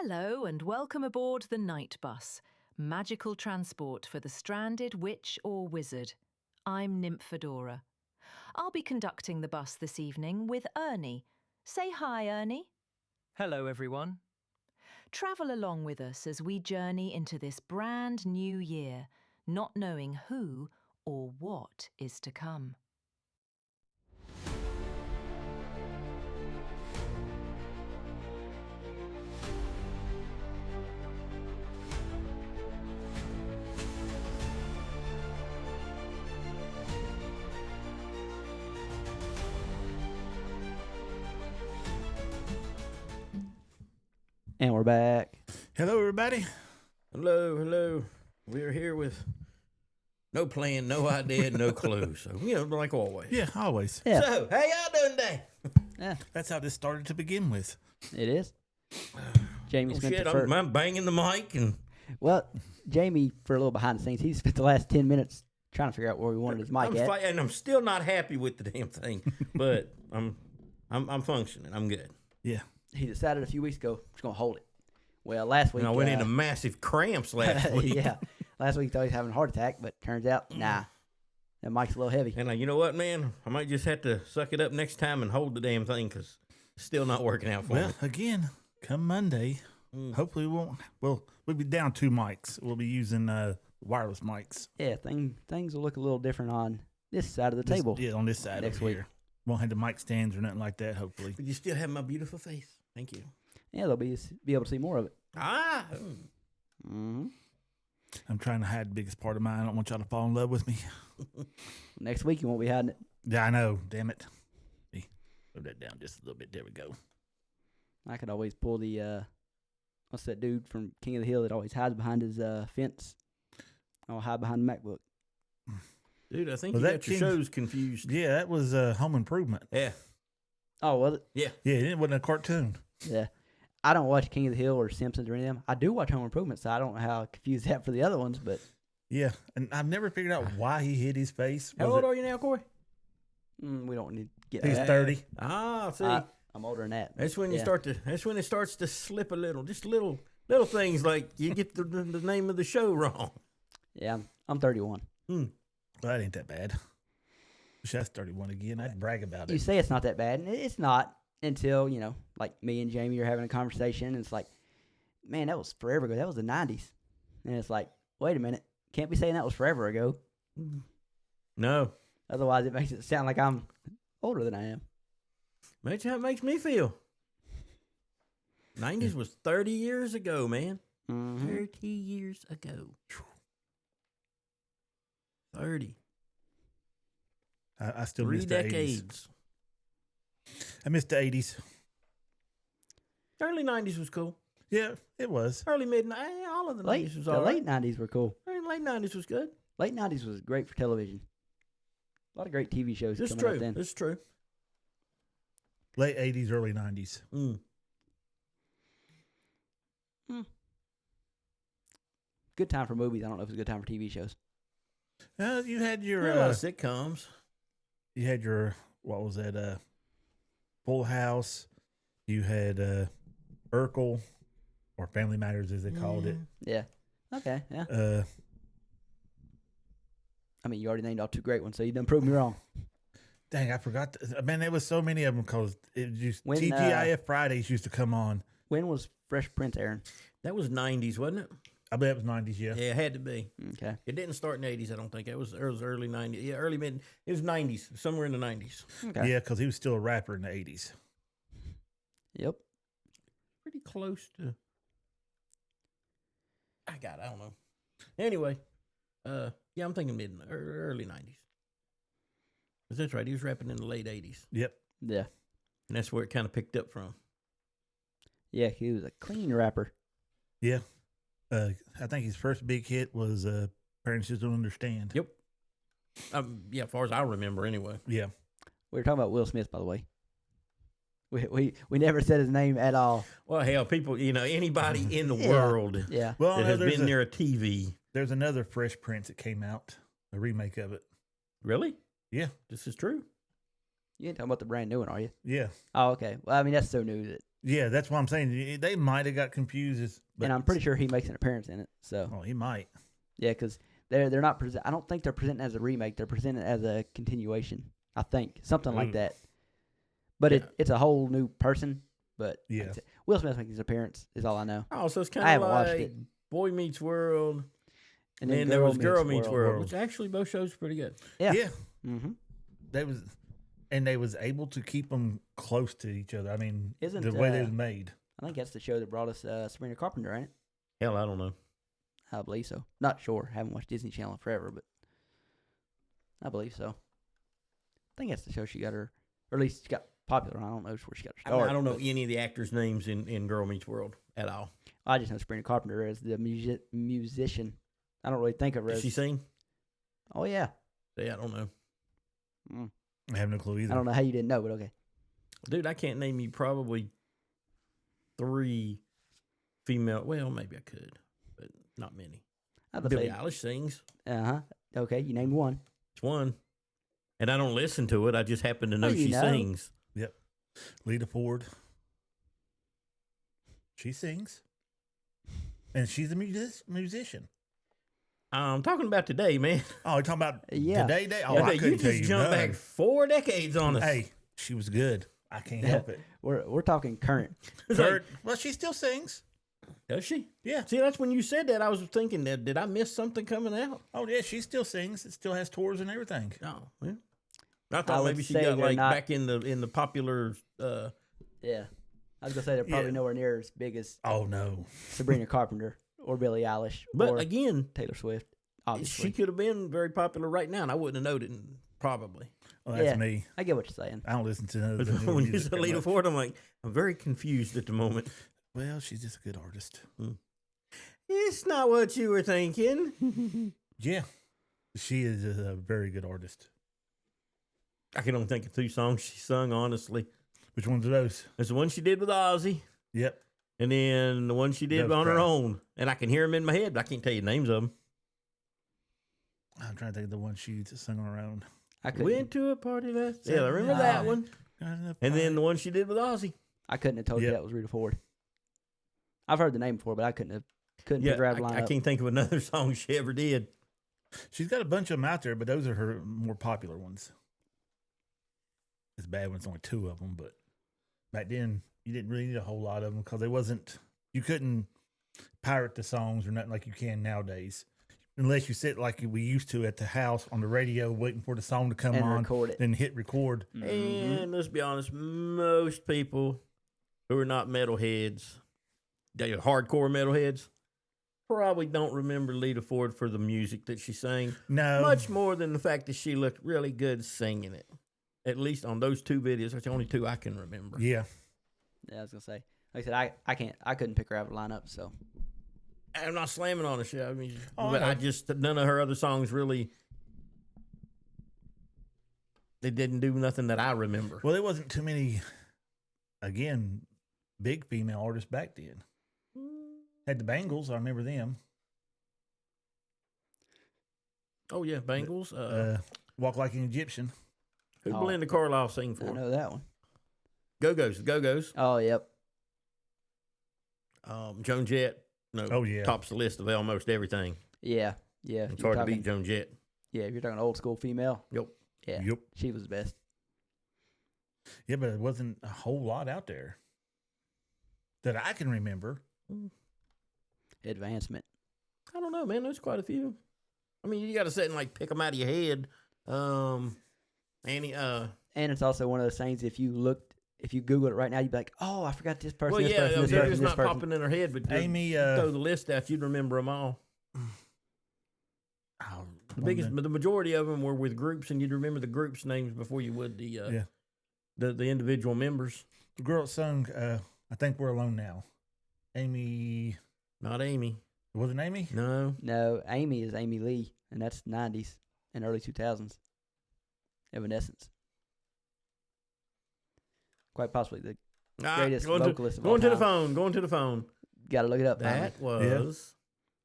Hello and welcome aboard the Night Bus, magical transport for the stranded witch or wizard. I'm Nymphadora. I'll be conducting the bus this evening with Ernie. Say hi, Ernie. Hello, everyone. Travel along with us as we journey into this brand new year, not knowing who or what is to come. And we're back. Hello, everybody. Hello. We're here with no plan, no idea, no clue. So, like always. Yeah, always. Yeah, So, how y'all doing today? yeah, That's how this started to begin with. it is. Jamie Oh, spent shit, the first. I'm banging the mic and Well, Jamie, for a little behind the scenes, he spent the last 10 minutes trying to figure out where we wanted his mic at. and I'm still not happy with the damn thing, but I'm functioning. I'm good. Yeah. He decided a few weeks ago he's going to hold it. Well, last week. And I went into massive cramps last week. Yeah. Last week he thought he was having a heart attack, but turns out, nah. That mic's a little heavy. And you know what, man? I might just have to suck it up next time and hold the damn thing because it's still not working out for Well, me. again, come Monday, hopefully we won't. Well, we'll be down 2 mics. We'll be using wireless mics. Yeah, things will look a little different on this side of the table. Yeah, on this side Next over week. here. Won't have the mic stands or nothing like that, hopefully. But you still have my beautiful face. Thank you. Yeah, they'll be able to see more of it. Mm-hmm. I'm trying to hide the biggest part of mine. I don't want y'all to fall in love with me. Next week you won't be hiding it. Yeah, I know. Damn it. See, move that down just a little bit. There we go. I could always pull the what's that dude from King of the Hill that always hides behind his fence? I'll hide behind the MacBook. Dude, I think Well, you that got your King's- shows confused. Yeah, that was Home Improvement. Yeah. Oh, was it? Yeah, it wasn't a cartoon. Yeah. I don't watch King of the Hill or Simpsons or any of them. I do watch Home Improvement, so I don't know how I confuse that for the other ones, but Yeah, and I've never figured out why he hid his face. How old are you now, Corey? we don't need to get He's that. 30. Ah, see. I'm older than that. That's when you Yeah. start to. That's when it starts to slip a little. Just little things like you get the name of the show wrong. Yeah, I'm 31. Well, that ain't that bad. Wish that's 31 again. I'd brag about You it. say it's not that bad, and it's not until, like me and Jamie are having a conversation, and it's like, man, that was forever ago. That was the 90s. And it's like, wait a minute. Can't be saying that was forever ago. No, Otherwise, it makes it sound like I'm older than I am. that's how it makes me feel. 90s was 30 years ago, man. Mm-hmm. 30 years ago. 30. I still 3 miss the 80s. decades. I miss the 80s. Early 90s was cool. Yeah, it was. Early all of the 90s was The all right. late 90s were cool. Late 90s was good. Late 90s was great for television. A lot of great TV shows It's coming out true. then. It's true. Late 80s, early 90s. Good time for movies. I don't know if it's a good time for TV shows. You had your There were a lot of sitcoms. what was that? Full House. You had Urkel, or Family Matters as they called it. Yeah. Okay, yeah. I mean, you already named all 2 great ones, so you done proved me wrong. Dang, I forgot. Man, there was so many of them because it just When, TGIF Fridays used to come on. When was Fresh Prince airing? That was 90s, wasn't it? I bet it was 90s. Yeah. Yeah, it had to be. Okay. It didn't start in the 80s, I don't think. It was early 90s. Yeah, early mid. It was 90s, somewhere in the 90s. Okay. Yeah, because he was still a rapper in the 80s. Yep. Pretty close to. I don't know. Anyway, yeah, I'm thinking early 90s. 'Cause that's right. He was rapping in the late 80s. Yep. Yeah. And that's where it kind of picked up from. Yeah, he was a clean rapper. Yeah. I think his first big hit was Parents Just Don't Understand. Yep. Yeah, as far as I remember, anyway. Yeah. We were talking about Will Smith, by the way. We never said his name at all. Well, hell, people, anybody in the Yeah. world Yeah. Well, that no, has there's been near a TV. There's another Fresh Prince that came out, a remake of it. Really? Yeah. This is true. You ain't talking about the brand new one, are you? Yeah. Oh, okay. Well, I mean, that's so new that Yeah, that's what I'm saying. They might have got confused. But And I'm pretty sure he makes an appearance in it. So Oh, he might. yeah, because they're not present. I don't think they're presenting as a remake. They're presenting as a continuation. I think something like Mm. that. But Yeah. it's a whole new person. But like I Yeah. said, Will Smith makes his appearance is all I know. Oh, so it's I kind of haven't watched like it. Boy Meets World, And and then there was Girl Meets World, which actually both shows are pretty good. Yeah. Yeah. Mm-hmm. They was able to keep them close to each other. I mean, Isn't, the way they uh, was made. I think that's the show that brought us Sabrina Carpenter, ain't it? Hell, I don't know. I believe so. Not sure. Haven't watched Disney Channel in forever, but I believe so. I think that's the show she got her, or at least she got popular. I don't know where she got her I, mean, start. I don't know but any of the actors' names in Girl Meets World at all. I just know Sabrina Carpenter as the musician. I don't really think of her Does as. she sing? Oh yeah. Yeah, I don't know. Mm. I have no clue either. I don't know how you didn't know, but okay. Dude, I can't name you probably 3 female. Well, maybe I could, but not many. I was Billie say. Eilish sings. Uh-huh. Okay, you named one. It's one. And I don't listen to it. I just happen to know you she know. sings. Lita Ford. She sings. And she's a musician. I'm talking about today, man. Oh, you're talking about Yeah. today? Oh, Okay, I you couldn't tell just you jumped none. back 4 decades on us. Hey, she was good. I can't help it. We're talking current. It's like, Kurt, well, she still sings. does she? Yeah. See, that's when you said that. I was thinking that did I miss something coming out? Oh, yeah, she still sings. It still has tours and everything. Oh, yeah. I I thought would maybe she say got they're like not- back in the popular. Yeah. I was gonna say they're probably Yeah. nowhere near as big as Oh, no. Sabrina Carpenter or Billie Eilish But or again, Taylor Swift. Obviously, she could have been very popular right now, and I wouldn't have known it. Probably. Well, that's Yeah. me. I get what you're saying. I don't listen to none of the new When you music said that Lita much. Ford, I'm like, I'm very confused at the moment. Well, she's just a good artist. It's not what you were thinking. Yeah. She is a very good artist. I can only think of 2 songs she sung. Honestly, Which ones are those? there's the one she did with Ozzy, Yep. and then the one she did Those on her crap. own. And I can hear them in my head, but I can't tell you the names of them. I'm trying to think of the one she sung on her own. I couldn't. Went to a party last. Yeah, I remember that one. And then the one she did with Ozzy. I couldn't have told you Yep. that was Rita Ford. I've heard the name before, but I couldn't Yeah, figure out the I lineup. can't think of another song she ever did. She's got a bunch of them out there, but those are her more popular ones. It's bad when it's only 2 of them, but back then you didn't really need a whole lot of them because you couldn't pirate the songs or nothing like you can nowadays. Unless you sit like we used to at the house on the radio waiting for the song to come And on, record it. then hit record. Mhm. And let's be honest, most people who are not metalheads, they are hardcore metalheads, probably don't remember Lita Ford for the music that she sang, No. much more than the fact that she looked really good singing it. At least on those 2 videos, that's the only 2 I can remember. Yeah. Yeah, I was gonna say. Like I said, I couldn't pick her out of the lineup. So I'm not slamming on her shit. I mean, Oh, but I I know. just none of her other songs really. They didn't do nothing that I remember. Well, there wasn't too many, again, big female artists back then. Had the Bangles, I remember them. Oh yeah, Bangles. Walk Like an Egyptian. Who Oh, Belinda Carlisle sing I for? know that one. Go Go's. The Go Go's. Oh, yep. Joan Jett. No. Oh, yeah. Tops the list of almost everything. Yeah, yeah. It's You're hard to talking- beat Joan Jett. Yeah, if you're talking old school female. Yep. Yeah, Yep. she was the best. Yeah, but it wasn't a whole lot out there that I can remember. Advancement. I don't know, man. There's quite a few. I mean, you got to sit and like pick them out of your head. Annie. And it's also one of those things. If you Google it right now, you'd be like, "Oh, I forgot this person, Well, this yeah, person, this they're person, just this not person." popping in her head, but just Amy, throw the list out, you'd remember them all. The majority of them were with groups, and you'd remember the groups' names before you would Yeah. the individual members. the girl that sung, I Think We're Alone Now. Amy, Not Amy. was it Amy? No. No, Amy is Amy Lee, and that's 90s and early 2000s. Evanescence. Quite possibly the greatest vocalist of all Going to the time. phone. Going to the phone. Got to look it up. That Finally. was.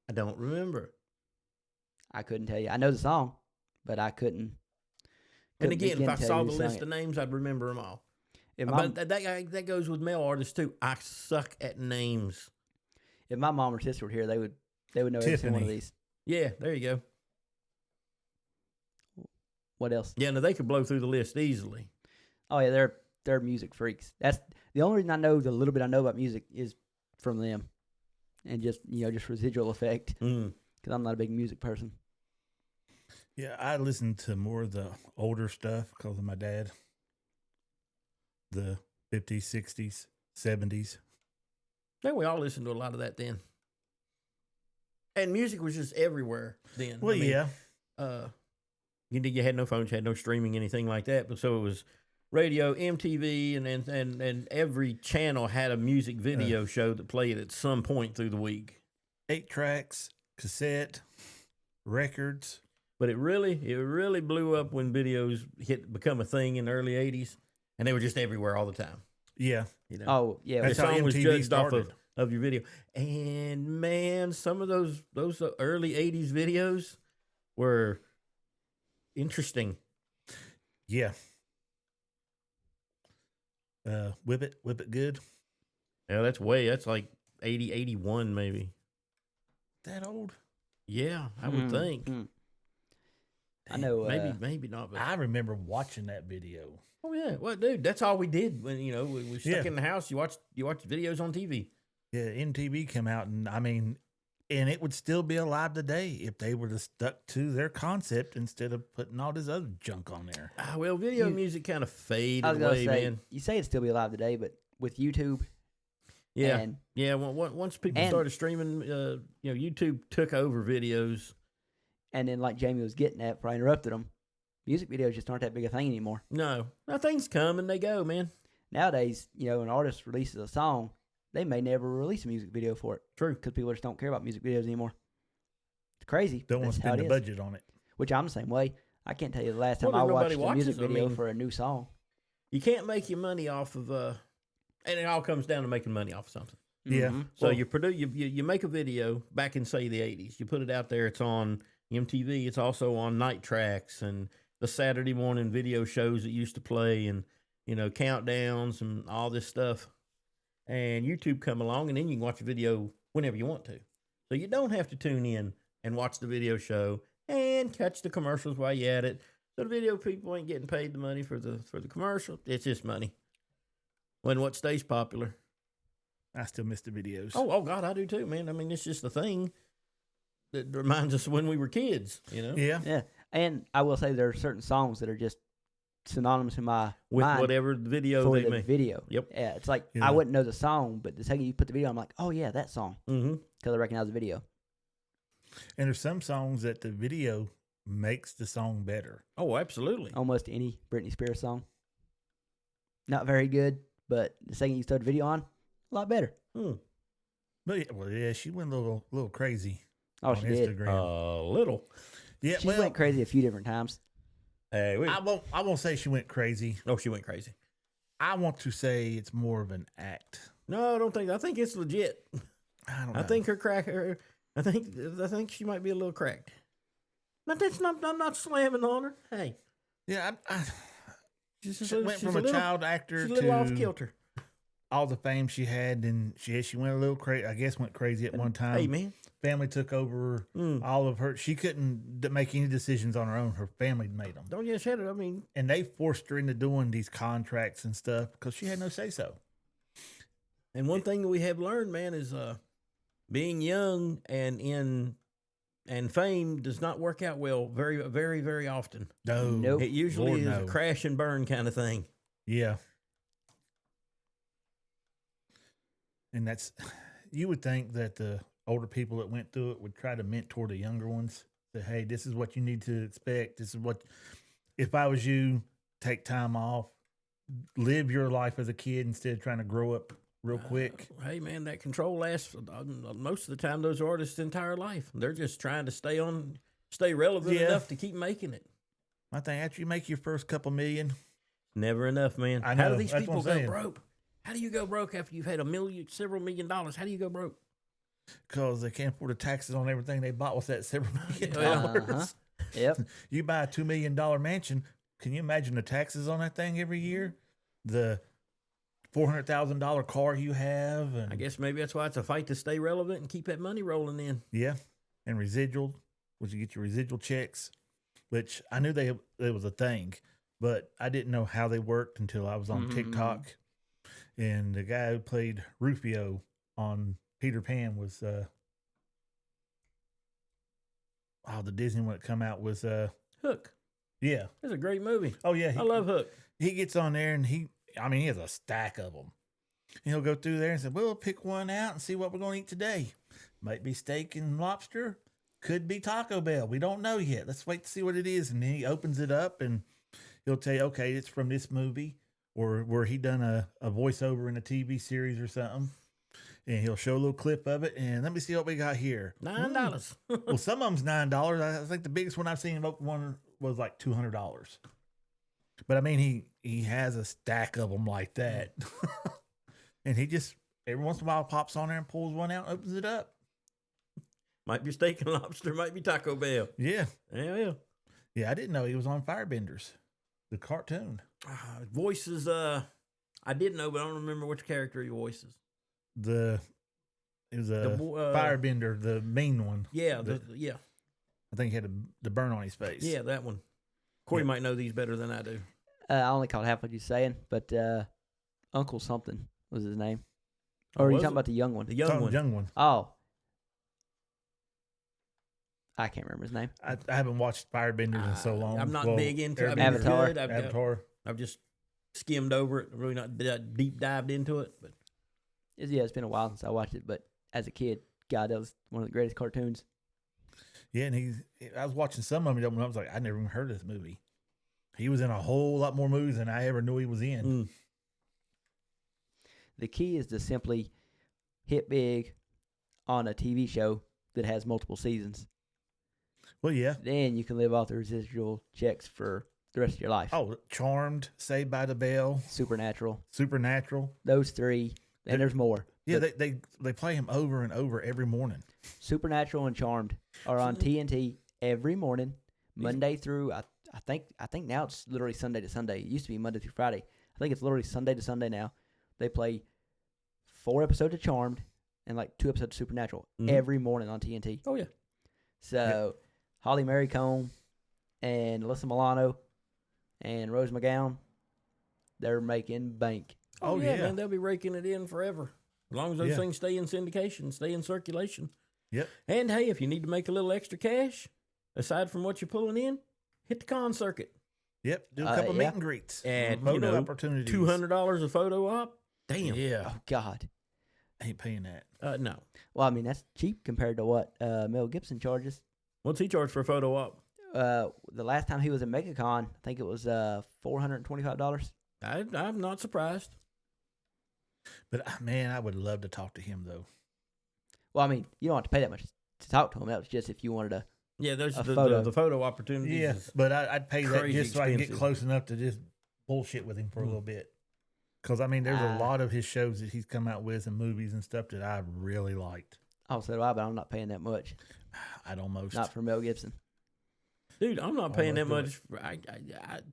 I don't remember. I couldn't tell you. I know the song, but I couldn't. And couldn't again, if begin I to tell saw you the who sung list it. of names, I'd remember them all. If my, But that goes with male artists too. I suck at names. if my mom or sister were here, they would know every single one of Tiffany. these. Yeah, there you go. What else? Yeah, no, they could blow through the list easily. Oh yeah, they're music freaks. That's the only reason I know the little bit I know about music is from them, and just just residual effect Mm. because I'm not a big music person. Yeah, I listened to more of the older stuff because of my dad. The 50s, 60s, 70s. Yeah, we all listened to a lot of that then. And music was just everywhere then. Well, I mean, yeah. You had no phones, you had no streaming, anything like that. But so it was radio, MTV, and every channel had a music video show that played at some point through the week. 8 tracks, cassette, records. But it really blew up when videos become a thing in the early '80s, and they were just everywhere all the time. Yeah. You know, Oh yeah, the That's how song was MTV judged started. off of your video. And man, some of those early '80s videos were interesting. Yeah. Whip it good. Yeah, that's like 80, 81 maybe. That old? Yeah, I would think. I know. Maybe not. But I remember watching that video. oh yeah, well, dude, that's all we did when we were stuck Yeah. in the house. You watched videos on TV. Yeah, MTV came out, and and it would still be alive today if they were stuck to their concept instead of putting all this other junk on there. Well, video music kind of faded I was gonna away, say man. you say it'd still be alive today, but with YouTube, Yeah, and yeah. Well, once people and- started streaming, YouTube took over videos. and then like Jamie was getting at, before I interrupted him, music videos just aren't that big a thing anymore. No, things come and they go, man. Nowadays, an artist releases a song, they may never release a music video for it True. because people just don't care about music videos anymore. It's crazy. Don't want That's to how spend it the is. budget on it. Which I'm the same way. I can't tell you the last time Well, I nobody watched a music watches, I video mean- for a new song. You can't make your money off of and it all comes down to making money off of something. Yeah. Mhm. So Well- you make a video back in say the 80s. You put it out there. It's on MTV. It's also on Night Tracks and the Saturday morning video shows that used to play, and countdowns and all this stuff. And YouTube come along, and then you can watch a video whenever you want to. So you don't have to tune in and watch the video show and catch the commercials while you're at it. So the video people ain't getting paid the money for the commercial. It's just money. When what stays popular. I still miss the videos. Oh God, I do too, man. I mean, it's just the thing that reminds us of when we were kids, Yeah. Yeah. And I will say there are certain songs that are just synonymous in my with mind whatever video for they the make. video. Yep. Yeah, it's like Yeah. I wouldn't know the song, but the second you put the video, I'm like, oh yeah, that song, Mm-hmm. because I recognize the video. And there's some songs that the video makes the song better. Oh, absolutely. Almost any Britney Spears song. Not very good, but the second you start the video on, a lot better. Hmm. But she went a little crazy Oh, on she did. Instagram. A little. Yeah, She well, went crazy a few different times. Hey, I won't say she went crazy. she went crazy. I want to say it's more of an act. No, I don't think. I think it's legit. I don't know. I think I think she might be a little cracked. But that's not. I'm not slamming on her. Hey, Yeah, she's she went from a child actor She's a little off to kilter. all the fame she had, and she went a little crazy. I guess went crazy at one time. Hey, man. Family took over all of her. She couldn't make any decisions on her own. Her family made them, Don't you said it? I mean, and they forced her into doing these contracts and stuff because she had no say so. and one thing that we have learned, man, is being young and fame does not work out well very, very, very often. No, Nope. It usually Lord, is no. a crash and burn kind of thing. Yeah. And that's, you would think that the older people that went through it would try to mentor the younger ones. Say, hey, this is what you need to expect. This is what, if I was you, take time off, live your life as a kid instead of trying to grow up real quick. Hey, man, that control lasts most of the time. Those artists' entire life, they're just trying to stay relevant Yeah. enough to keep making it. I think after you make your first couple million, Never enough, man. I How know, do these that's what people I'm go saying. broke? How do you go broke after you've had several $1 million? How do you go broke? because they can't afford the taxes on everything they bought with that $7 million. Uh-huh. Yep. You buy a $2 million mansion. Can you imagine the taxes on that thing every year? The $400,000 car you have, and I guess maybe that's why it's a fight to stay relevant and keep that money rolling in. yeah, and residual, which you get your residual checks, which I knew it was a thing, but I didn't know how they worked until I was on TikTok, and the guy who played Rufio on Peter Pan was the Disney one that come out was Hook. yeah. It's a great movie. Oh yeah, I love Hook. he gets on there and he has a stack of them. He'll go through there and say, "Well, we'll pick one out and see what we're going to eat today. Might be steak and lobster, could be Taco Bell. We don't know yet. Let's wait to see what it is." And then he opens it up and he'll tell you, "Okay, it's from this movie," or where he done a voiceover in a TV series or something. And he'll show a little clip of it, and let me see what we got here. $9. Well, some of them's $9. I think the biggest one I've seen him open one was like $200. But I mean, he has a stack of them like that, and he just every once in a while pops on there and pulls one out, and opens it up. Might be steak and lobster, might be Taco Bell. Yeah, Yeah. yeah. I didn't know he was on Firebenders, the cartoon. Voices, I did know, but I don't remember which character he voices. It was a Firebender, the mean one. Yeah, The- yeah. I think he had the burn on his face. Yeah, that one. Corey Yeah. might know these better than I do. I only caught half what you're saying, but Uncle something was his name. Oh, Or are you was talking it? about the young one? The young one. Young one. Oh. I can't remember his name. I haven't watched Firebenders in so long. I'm not Well, big into it. I mean, Airbender. it's Avatar. good. Avatar. I've just skimmed over it. Really not deep dived into it. But It's been a while since I watched it, but as a kid, God, that was one of the greatest cartoons. Yeah, and I was watching some of them, and I was like, I never even heard of this movie. He was in a whole lot more movies than I ever knew he was in. The key is to simply hit big on a TV show that has multiple seasons. Well, yeah. Then you can live off the residual checks for the rest of your life. Oh, Charmed, Saved by the Bell, Supernatural. Supernatural. Those three. And there's more. Yeah, But they play him over and over every morning. Supernatural and Charmed are on TNT every morning, Monday through I think now it's literally Sunday to Sunday. It used to be Monday through Friday. I think it's literally Sunday to Sunday now. They play 4 episodes of Charmed and like 2 episodes of Supernatural every morning on TNT. oh yeah, So Holly Mary Combe and Alyssa Milano and Rose McGowan, they're making bank. Oh, yeah, yeah. man, they'll be raking it in forever as long as those Yeah. things stay in syndication, stay in circulation. Yep. And hey, if you need to make a little extra cash aside from what you're pulling in, hit the con circuit. Yep. Do a couple yeah. meet and greets. And Photo opportunities. $200 a photo op. Damn. Yeah. Oh God. I ain't paying that. No. Well, I mean that's cheap compared to what Mel Gibson charges. What's he charge for a photo op? The last time he was at MegaCon, I think it was $425. I'm not surprised. But man, I would love to talk to him though. Well, I mean, you don't have to pay that much to talk to him. That was just if you wanted to. Yeah, there's A the photo. photo opportunities. Yeah, is- but I'd pay that crazy just so I can get expensive. close enough to just bullshit with him for a little bit. Because I mean, there's a Ah. lot of his shows that he's come out with and movies and stuff that I really liked. Oh, so do I, but I'm not paying that much. I'd almost. Not for Mel Gibson. Dude, I'm not paying that Almost much. I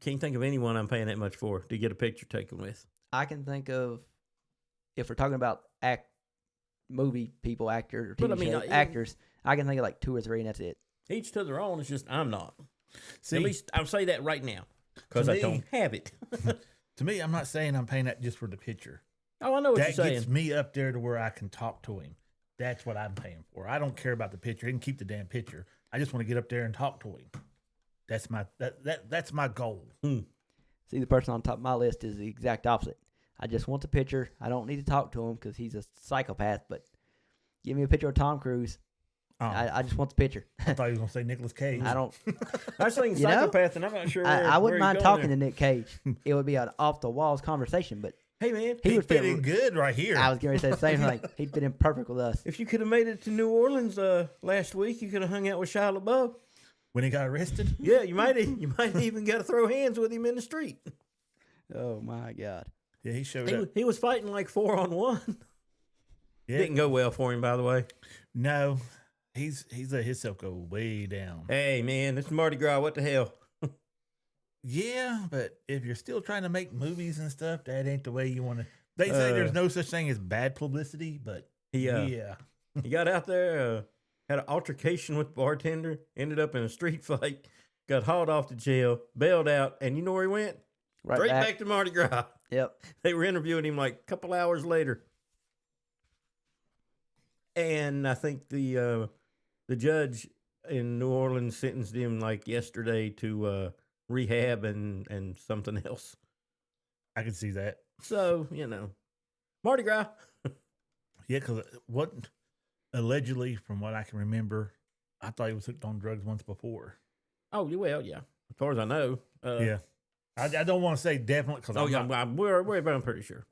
can't think of anyone I'm paying that much for to get a picture taken with. I can think of, if we're talking about movie people, actors, or But TV I mean, show, even- actors, I can think of like 2 or 3, and that's it. Each to their own. It's just I'm not. See, At least I'll say that right now because To I me- don't have it. to me, I'm not saying I'm paying that just for the picture. Oh, I know what That you're gets saying. me up there to where I can talk to him. That's what I'm paying for. I don't care about the picture. He can keep the damn picture. I just want to get up there and talk to him. That's my that's my goal. See, the person on top of my list is the exact opposite. I just want the picture. I don't need to talk to him because he's a psychopath, but give me a picture of Tom Cruise. Oh, I just want the picture. I thought he was gonna say Nicolas Cage. I don't. I was thinking You know? psychopath, and I'm not sure. I wouldn't mind talking to. to Nick Cage. It would be an off the walls conversation, but Hey man, he He would fit fit. in good right here. I was going to say the same thing. He'd fit in perfect with us. if you could have made it to New Orleans last week, you could have hung out with Shia LaBeouf. When he got arrested. Yeah, you might even got to throw hands with him in the street. Oh my God! Yeah, he showed He, up. he was fighting like 4-on-1. Yeah. Didn't go well for him, by the way. No, he's let himself go way down. Hey man, this is Mardi Gras. What the hell? Yeah, but if you're still trying to make movies and stuff, that ain't the way you want to They say there's no such thing as bad publicity, but He yeah. he got out there, had an altercation with the bartender, ended up in a street fight, got hauled off to jail, bailed out, and you know where he went? Right Straight back. back to Mardi Gras. Yep. They were interviewing him like a couple hours later. And I think the judge in New Orleans sentenced him like yesterday to rehab and something else. I can see that. So, Mardi Gras. Yeah, because what allegedly, from what I can remember, I thought he was hooked on drugs once before. Oh, well, yeah. As far as I know. Yeah. I don't want to say definitely because I'm pretty sure.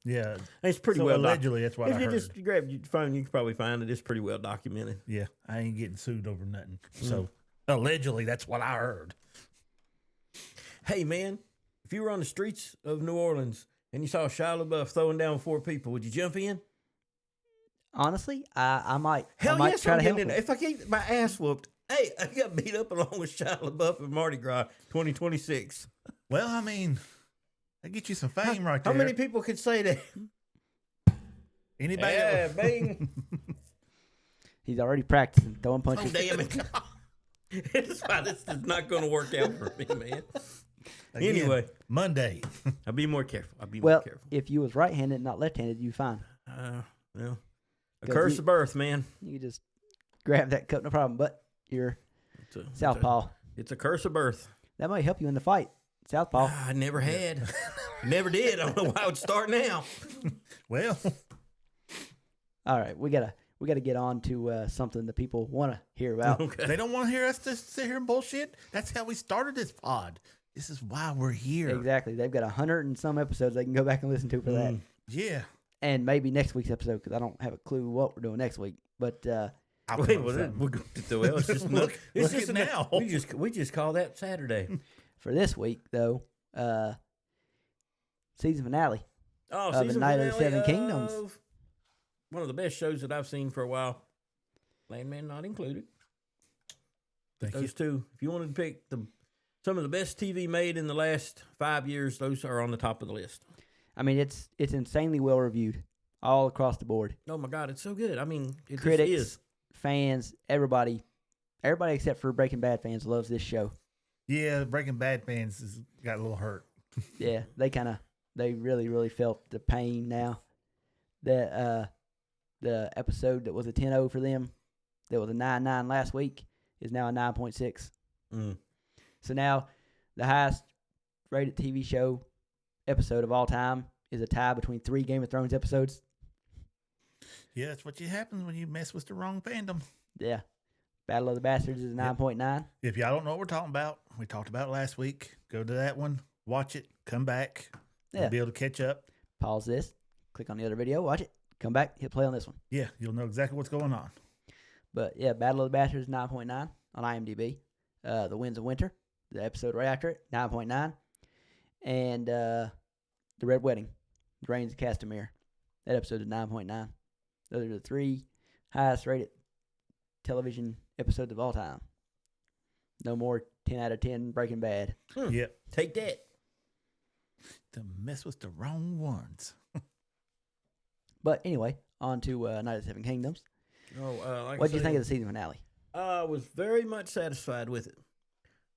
yeah. It's pretty So well allegedly, that's what If I you heard. just grab your phone, you can probably find it. It's pretty well documented. Yeah, I ain't getting sued over nothing. So allegedly, that's what I heard. Hey, man, if you were on the streets of New Orleans and you saw Shia LaBeouf throwing down 4 people, would you jump in? Honestly, I might. Hell I might yes, try I'm to help getting in. him. If I get my ass whooped, hey, I got beat up along with Shia LaBeouf at Mardi Gras 2026. Well, I mean, that get you some fame right there. How many people could say that? Anybody? Yeah, else? bing. He's already practicing throwing Oh, punches. damn it. That's why this is not going to work out for me, man. Again, Anyway. Monday. I'll be more careful. Well, more careful. if you was right-handed, not left-handed, you fine. Well, a 'Cause curse you- of birth, man. You could just grab that cup, no problem. But you're southpaw. It's a curse of birth. That might help you in the fight. Southpaw. I never had. Never did. I don't know why I would start now. Well, All right, we gotta get on to something that people want to hear about. Okay. they don't want to hear us just sit here and bullshit. That's how we started this pod. This is why we're here. Exactly. They've got 100 and some episodes they can go back and listen to for that, Yeah. and maybe next week's episode because I don't have a clue what we're doing next week. But I'll Wait, come up with something. well, it's just Look- it's look just at now. We just call that Saturday. for this week, though, season finale. Oh, The season Night of the finale Seven Kingdoms. of one of the best shows that I've seen for a while. Landman not included. Thank you. Those two. If you wanted to pick some of the best TV made in the last 5 years, those are on the top of the list. I mean, it's insanely well reviewed all across the board. Oh my God, it's so good. I mean, it Critics, just is. fans, everybody except for Breaking Bad fans loves this show. Yeah, Breaking Bad fans got a little hurt. Yeah, they really felt the pain now that the episode that was a 10-0 for them, that was a 9-9 last week, is now a 9.6. Mm. So now the highest rated TV show episode of all time is a tie between 3 Game of Thrones episodes. Yeah, that's what happens when you mess with the wrong fandom. Yeah. Battle of the Bastards is a 9.9. If y'all don't know what we're talking about, we talked about it last week. Go to that one, watch it, come back. Yeah. You'll be able to catch up. Pause this, click on the other video, watch it, come back, hit play on this one. Yeah, you'll know exactly what's going on. But yeah, Battle of the Bastards 9.9 on IMDb. The Winds of Winter, the episode right after it, 9.9. And The Red Wedding, The Reigns of Castamere, that episode is 9.9. Those are the 3 highest rated television episodes of all time. No more 10 out of 10 Breaking Bad. Yep. Take that. To mess with the wrong ones. But anyway, on to Night of the Seven Kingdoms. Oh, like What did you think of the season finale? I was very much satisfied with it.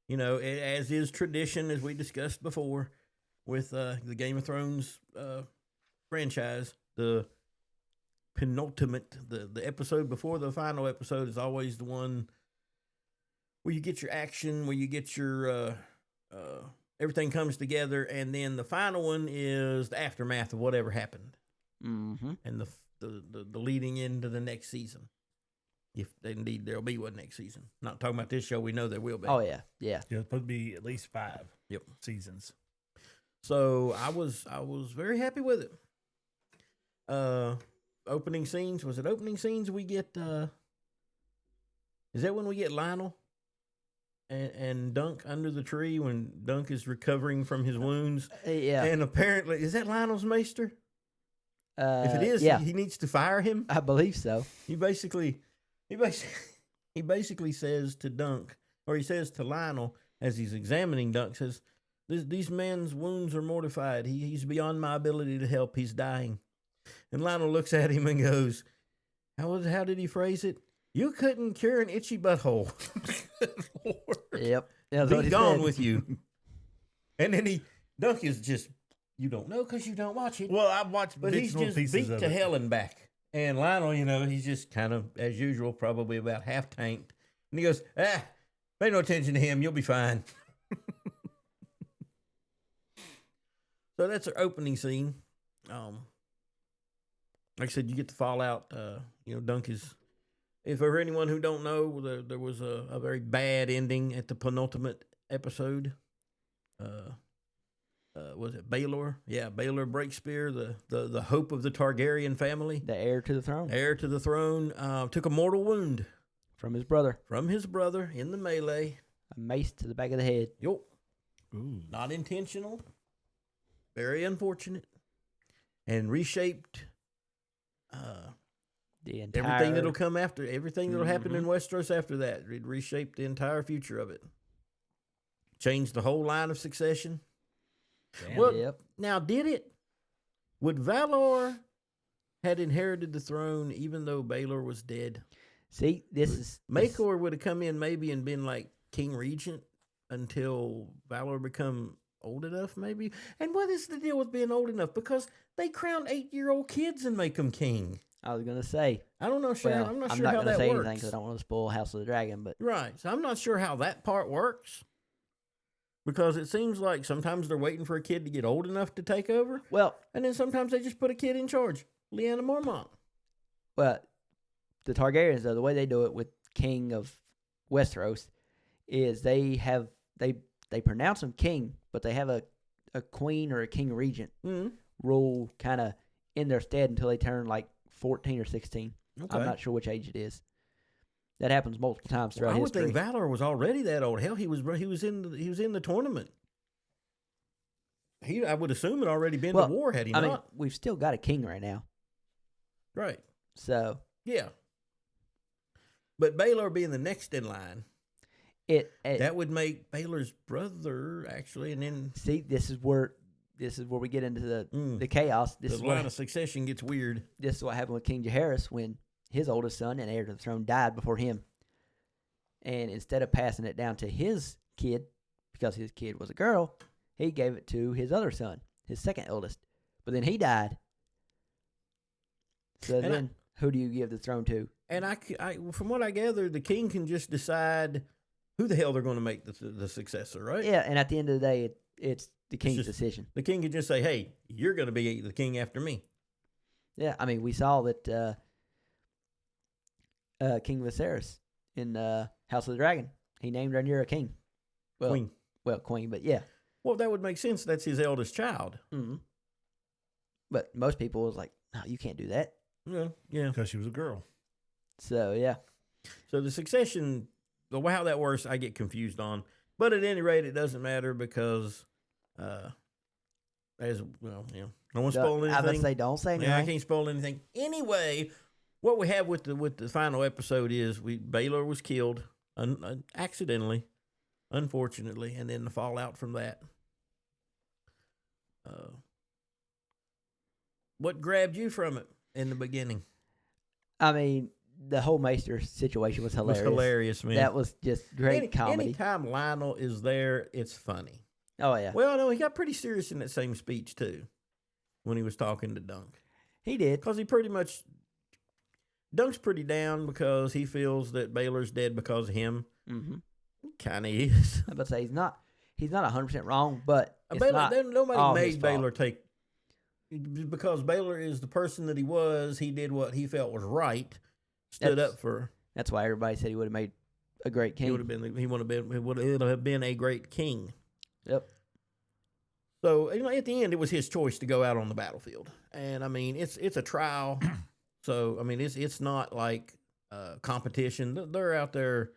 You know, as is tradition, as we discussed before, with the Game of Thrones franchise, the penultimate, the episode before the final episode is always the one where you get your action, where you get your everything comes together, and then the final one is the aftermath of whatever happened, Mm-hmm. and the leading into the next season. If indeed there'll be one next season. Not talking about this show, we know there will be. Oh, yeah. Yeah. Yeah, it's supposed to be at least 5 Yep. seasons. So I was very happy with it. Opening scenes, was it opening scenes we get is that when we get Lionel and Dunk under the tree when Dunk is recovering from his wounds? Yeah. And apparently is that Lionel's maester? If it is, yeah, he needs to fire him. I believe so. He basically says to Dunk, or he says to Lionel as he's examining Dunk, says, These men's wounds are mortified. He's beyond my ability to help. He's dying. And Lionel looks at him and goes, how did he phrase it? You couldn't cure an itchy butthole. Lord. Yep. That's what Be he gone said. with you. And then Dunk is just, you don't know because you don't watch it. Well, I watched But bits he's and just pieces beat of to it. hell and back. And Lionel, he's just kind of, as usual, probably about half tanked. And he goes, pay no attention to him. You'll be fine. So that's our opening scene. Like I said, you get the fallout. Dunk is, if for anyone who don't know, there was a very bad ending at the penultimate episode. Was it Baelor? Yeah, Baelor Breakspear, the hope of the Targaryen family, The heir to the throne heir to the throne, took a mortal wound from his brother. from his brother in the melee. A mace to the back of the head. Yup, Ooh. not intentional, very unfortunate, and reshaped The entire everything that'll come after, everything that'll happen Mhm. in Westeros after that. It reshaped the entire future of it. Changed the whole line of succession. Damn. Well, Yep. now did it? Would Valor had inherited the throne even though Baelor was dead? See, this Maekor would have come in maybe and been like king regent until Valor become old enough, maybe. And what is the deal with being old enough? Because they crown 8-year-old kids and make them king. I was gonna say. I don't know. Well, I'm not I'm sure not how gonna that say anything works. because I don't want to spoil House of the Dragon. But Right. So I'm not sure how that part works. Because it seems like sometimes they're waiting for a kid to get old enough to take over, well, and then sometimes they just put a kid in charge. Lyanna Mormont. the Targaryens though, the way they do it with King of Westeros is they pronounce him king, but they have a queen or a king regent Mm-hmm. rule kind of in their stead until they turn like 14 or 16. Okay. I'm not sure which age it is. That happens multiple times throughout I would history. think Valor was already that old. Hell, he was in the tournament. I would assume had already been Well, to war had he I mean, not. we've still got a king right now, Right. so Yeah. But Baelor being the next in line, it that would make Baelor's brother actually, and then see this is where we get into Mm. the chaos. This the is line what of succession gets weird. this is what happened with King Jaehaerys when his oldest son and heir to the throne died before him. And instead of passing it down to his kid, because his kid was a girl, he gave it to his other son, his second eldest. But then he died. So And then who do you give the throne to? And from what I gather, the king can just decide who the hell they're going to make the successor, right? Yeah, and at the end of the day, it's the king's just- decision. The king can just say, "Hey, you're going to be the king after me." Yeah, I mean, we saw that King Viserys in House of the Dragon, he named Rhaenyra king. Well, Queen. Well, queen, but yeah. Well, that would make sense. That's his eldest child. Mm-hmm. But most people was like, no, you can't do that. Yeah. Because she was a girl. So, yeah. So the succession, how that works, I get confused on. But at any rate, it doesn't matter because, as well, no one's spoiling I was anything. going to say, don't say anything. Yeah, I can't spoil anything. Anyway, what we have with the final episode is Baelor was killed accidentally, unfortunately, and then the fallout from that. What grabbed you from it in the beginning? I mean, the whole Maester situation was It hilarious. was hilarious, man. That was just great comedy. Anytime Lionel is there, it's funny. Oh, yeah. Well, no, he got pretty serious in that same speech too, when he was talking to Dunk, He did. because he pretty much Dunk's pretty down because he feels that Baylor's dead because of him. Mm-hmm. Kind of is. I'm about to say, he's not 100% wrong, but it's Baylor, not nobody all his made fault. Baelor take, because Baelor is the person that he was. He did what he felt was right. Stood That's- up for. That's why everybody said he would have made a great king. He would have been a great king. Yep. So at the end, it was his choice to go out on the battlefield, and I mean it's a trial. So I mean it's not like competition. They're out there,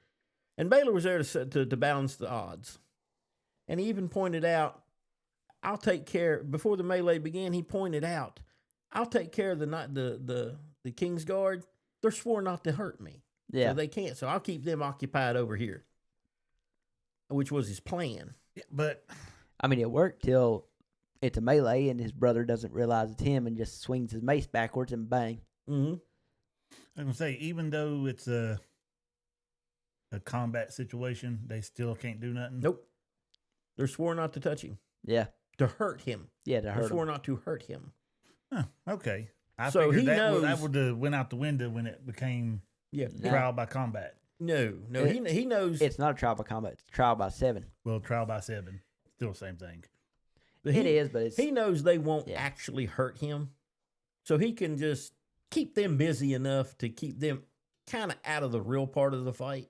and Baelor was there to balance the odds, and he even pointed out, "I'll take care." Before the melee began, he pointed out, "I'll take care of the King's Guard. They're sworn not to hurt me, Yeah. so they can't. So I'll keep them occupied over here," which was his plan. Yeah, but I mean, it worked till it's a melee and his brother doesn't realize it's him and just swings his mace backwards and bang. Mm-hmm. I was gonna say, even though it's a combat situation, they still can't do nothing. Nope. They're swore not to touch him, Yeah. to hurt him. Yeah, to They're hurt swore him. not to hurt him. Huh, okay. I So figured he that would knows- have went out the window when it became Yeah. No. trial by combat. No. He knows. It's not a trial by combat. It's a trial by 7. Well, trial by 7, still the same thing. but It is, but it's He knows they won't Yeah. actually hurt him, so he can just keep them busy enough to keep them kind of out of the real part of the fight.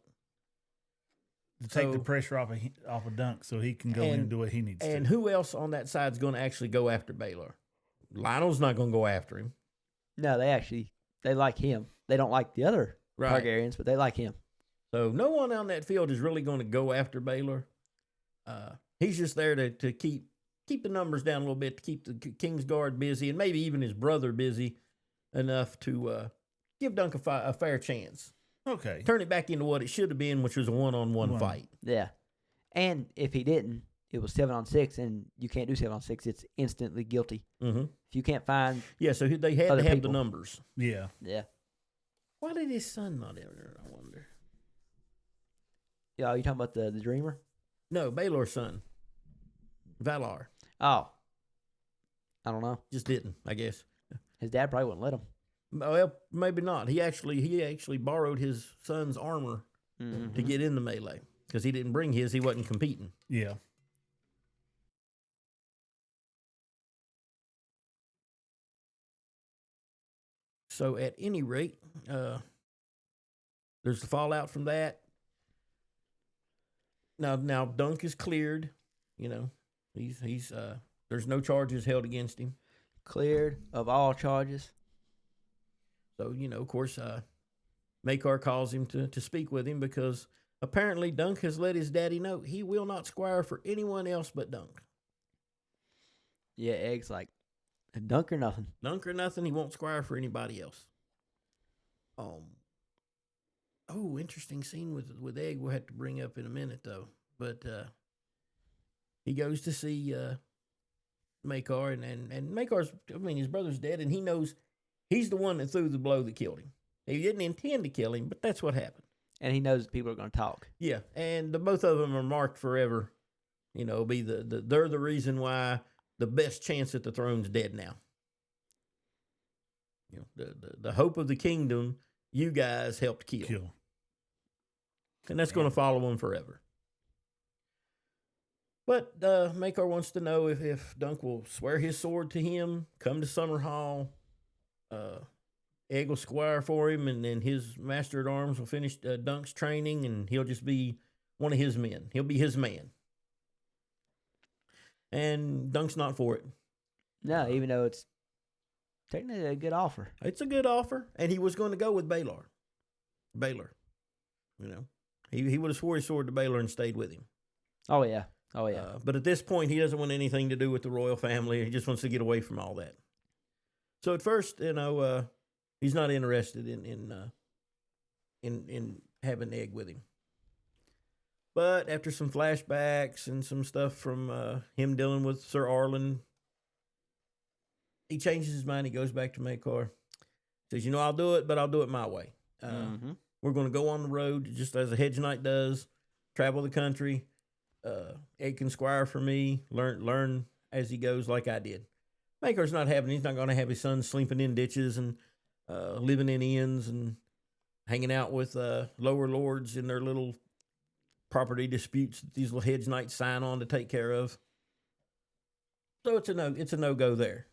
To take the So- pressure off of Dunk, so he can go in And- and do what he needs And to. who else on that side is going to actually go after Baylor? Lionel's not going to go after him. no. They like him. They don't like the other Right. Targaryens, but they like him. So no one on that field is really going to go after Baylor. He's just there to keep the numbers down a little bit, to keep the Kingsguard busy, and maybe even his brother busy enough to give Dunk a fair chance. Okay. Turn it back into what it should have been, which was a one-on-one One. fight. Yeah. And if he didn't, it was 7-on-6, and you can't do 7-on-6. It's instantly guilty. Mm-hmm. If you can't find, Yeah, so they had Other to have people. the numbers. Yeah. yeah. Why did his son not enter, I wonder? Yeah, you talking about the Dreamer? No, Baylor's son. Valar. Oh. I don't know. Just didn't, I guess. His dad probably wouldn't let him. Well, maybe not. He actually borrowed his son's armor Mm-hmm. to get in the melee because he didn't bring his. He wasn't competing. Yeah. So at any rate, there's the fallout from that. Now Dunk is cleared. You know, he's there's no charges held against him. Cleared of all charges. So, you know, of course, Maekar calls him to speak with him because apparently Dunk has let his daddy know he will not squire for anyone else but Dunk. Yeah, Egg's like, Dunk or nothing. Dunk or nothing, he won't squire for anybody else. Interesting scene with Egg we'll have to bring up in a minute, though. But he goes to see Maekar, and Maekar's, his brother's dead, and he knows he's the one that threw the blow that killed him. He didn't intend to kill him, but that's what happened. And he knows people are going to talk. Yeah, and the both of them are marked forever. You know, they're the reason why the best chance at the throne's dead now. You know, the hope of the kingdom you guys helped kill. And that's going to follow them forever. But Maekar wants to know if Dunk will swear his sword to him, come to Summerhall. Egg will squire for him, and then his master at arms will finish Dunk's training, and he'll just be one of his men. He'll be his man. And Dunk's not for it. No, even though it's technically a good offer. It's a good offer, and he was going to go with Baylor. You know, he would have swore his sword to Baylor and stayed with him. Oh, yeah. Oh, yeah. But at this point, he doesn't want anything to do with the royal family. He just wants to get away from all that. So at first, you know, he's not interested in having Egg with him. But after some flashbacks and some stuff from him dealing with Sir Arlen, he changes his mind. He goes back to Maekar. Says, you know, I'll do it, but I'll do it my way. We're going to go on the road just as a hedge knight does, travel the country. Egg can squire for me, learn as he goes like I did. Maekar's not having, he's not going to have his son sleeping in ditches and living in inns and hanging out with lower lords in their little property disputes that these little hedge knights sign on to take care of. So it's a no-go there.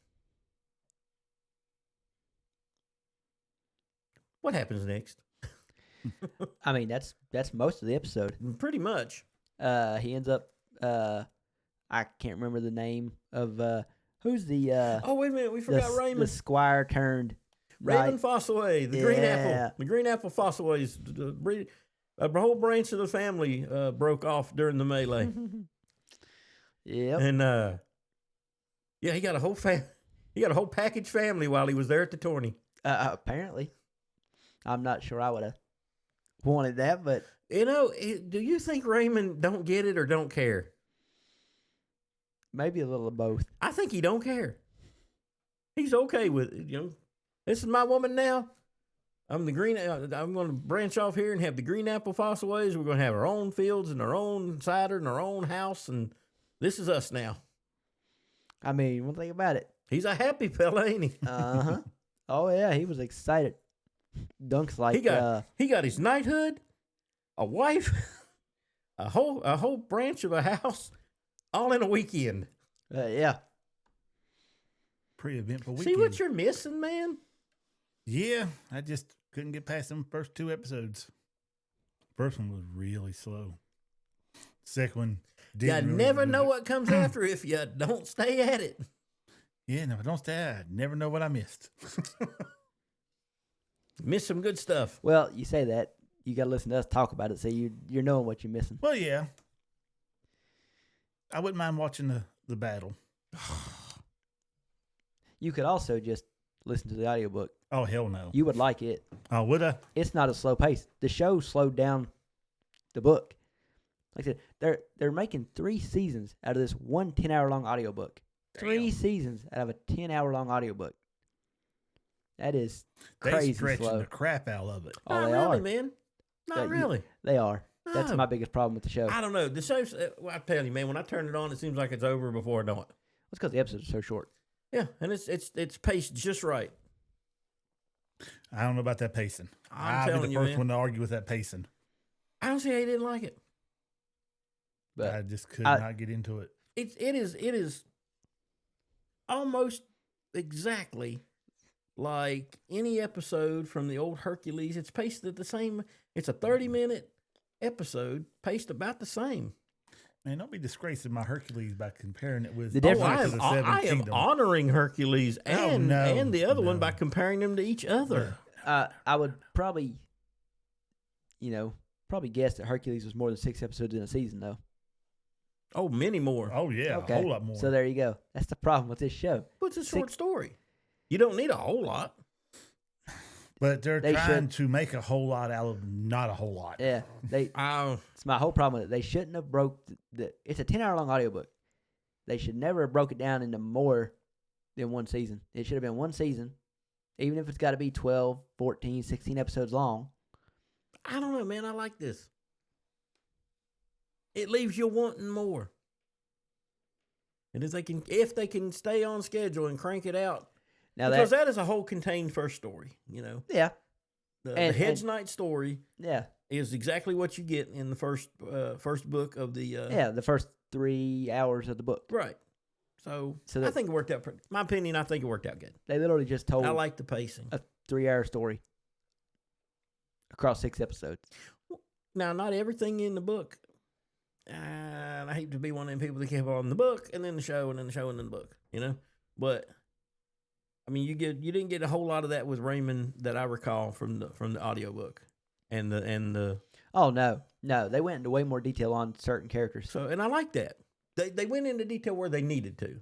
What happens next? I mean, that's most of the episode. Pretty much. He ends up, I can't remember the name of, who's the, Oh, wait a minute. We forgot the Raymond. squire turned Raymond knight. Fossilway, the green Yeah. apple. The green apple Fossilways. A whole branch of the family broke off during the melee. Yep. And yeah, he got a whole package family while he was there at the tourney. Apparently. I'm not sure I would have wanted that, but You know, do you think Raymond don't get it or don't care? Maybe a little of both. I think he don't care. He's okay with it, you know. This is my woman now. I'm going to branch off here and have the Green Apple Fossways. We're going to have our own fields and our own cider and our own house, and this is us now. I mean, one thing about it. He's a happy fella, ain't he? Uh-huh. Oh, yeah, he was excited. Dunk's like, he got his knighthood, a wife, a whole branch of a house, all in a weekend. yeah. Pretty eventful See weekend. what you're missing, man? Yeah, I just couldn't get past them first 2 episodes. First one was really slow. Second one, You didn't really never move know it. what comes after if you don't stay at it. Yeah, no, don't stay. I never know what I missed. Miss some good stuff. Well, you say that. You got to listen to us talk about it, so you're knowing what you're missing. Well, yeah, I wouldn't mind watching the battle. You could also just listen to the audiobook. Oh hell no! You would like it. Oh, would I? It's not a slow pace. The show slowed down the book. Like I said, they're making 3 seasons out of this one 10-hour long audiobook. 3 seasons out of a 10-hour long audiobook. That is They crazy stretching slow. the crap out of it. Oh, Not they really, are. man. Not That- really. They are. That's No. my biggest problem with the show. I don't know. The show's, I tell you, man, when I turn it on, it seems like it's over before I know it. It's because the episodes are so short. Yeah, and it's paced just right. I don't know about that pacing. I'm I'll be telling the you, first man. one to argue with that pacing. I don't see how he didn't like it. But I just could I- not get into it. It is almost exactly like any episode from the old Hercules. It's paced at the same. It's a 30-minute episode, paced about the same. Man, don't be disgracing my Hercules by comparing it with The Oh, difference- Knights of the Seven I am Kingdom. honoring Hercules and no, and the other one no. by comparing them to each other. I would probably, probably guess that Hercules was more than 6 episodes in a season, though. Oh, many more. Oh yeah, Okay. a whole lot more. So there you go. That's the problem with this show. But it's a short 6 story. You don't need a whole lot. but they're They trying should- to make a whole lot out of not a whole lot. Yeah, it's my whole problem with it. They shouldn't have broke it's a 10-hour long audiobook. They should never have broke it down into more than one season. It should have been one season, even if it's got to be 12, 14, 16 episodes long. I don't know, man. I like this. It leaves you wanting more. And if they can stay on schedule and crank it out, Now because that is a whole contained first story. yeah, The And- Hedge Knight story yeah, is exactly what you get in the first book of the yeah. The first 3 hours of the book, right. So So I that- think it worked out. My opinion, I think it worked out good. they literally just told I like the pacing. a 3-hour story across 6 episodes. Now, not everything in the book. And I hate to be one of them people that kept on the book and then the show and then the show and then the book, But I mean, you didn't get a whole lot of that with Raymond that I recall from the audiobook and the Oh no, they went into way more detail on certain characters. so and I like that. They went into detail where they needed to.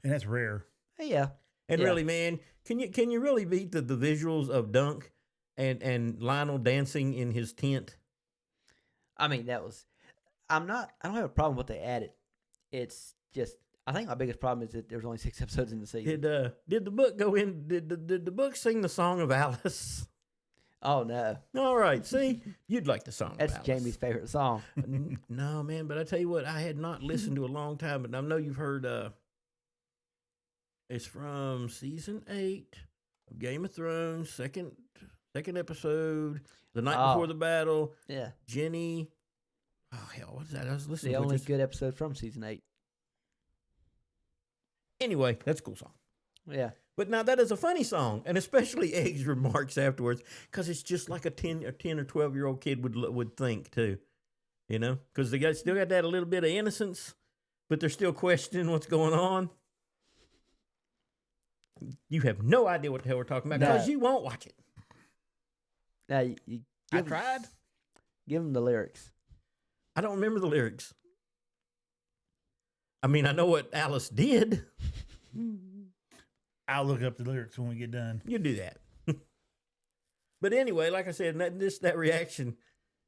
And that's rare. Yeah, And Yeah. really, man, can you really beat the visuals of Dunk and Lionel dancing in his tent? I mean that was. I don't have a problem with what they added. It's just I think my biggest problem is that there's only 6 episodes in the season. Did the book go in? Did the book sing the song of Alice? Oh no, All right, see, you'd like the song. that's of Alice. Jamie's favorite song. No, man, but I tell you what, I had not listened to a long time, but I know you've heard. It's from season 8 of Game of Thrones, second episode, the night Oh. before the battle. Yeah, Jenny. Oh hell, what is that? I was listening the to only just- good episode from season 8. Anyway, that's a cool song. Yeah, But now that is a funny song, and especially Egg's remarks afterwards, because it's just like a 10 or 12-year-old kid would think too, because they still got that a little bit of innocence, but they're still questioning what's going on. You have no idea what the hell we're talking about because No. you won't watch it. now you I give, tried. give them the lyrics. I don't remember the lyrics. I mean, I know what Alice did. I'll look up the lyrics when we get done. You do that. But anyway, like I said, that reaction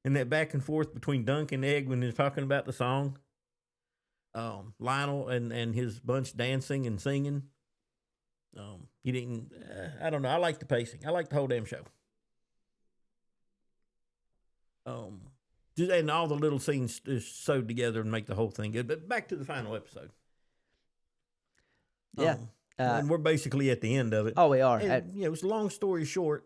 and that back and forth between Dunk and Egg when they're talking about the song. Lionel and his bunch dancing and singing. He didn't. I don't know. I like the pacing. I like the whole damn show. And all the little scenes is sewed together and make the whole thing good. But back to the final episode. Yeah. And we're basically at the end of it. Oh, we are. And, it's a long story short.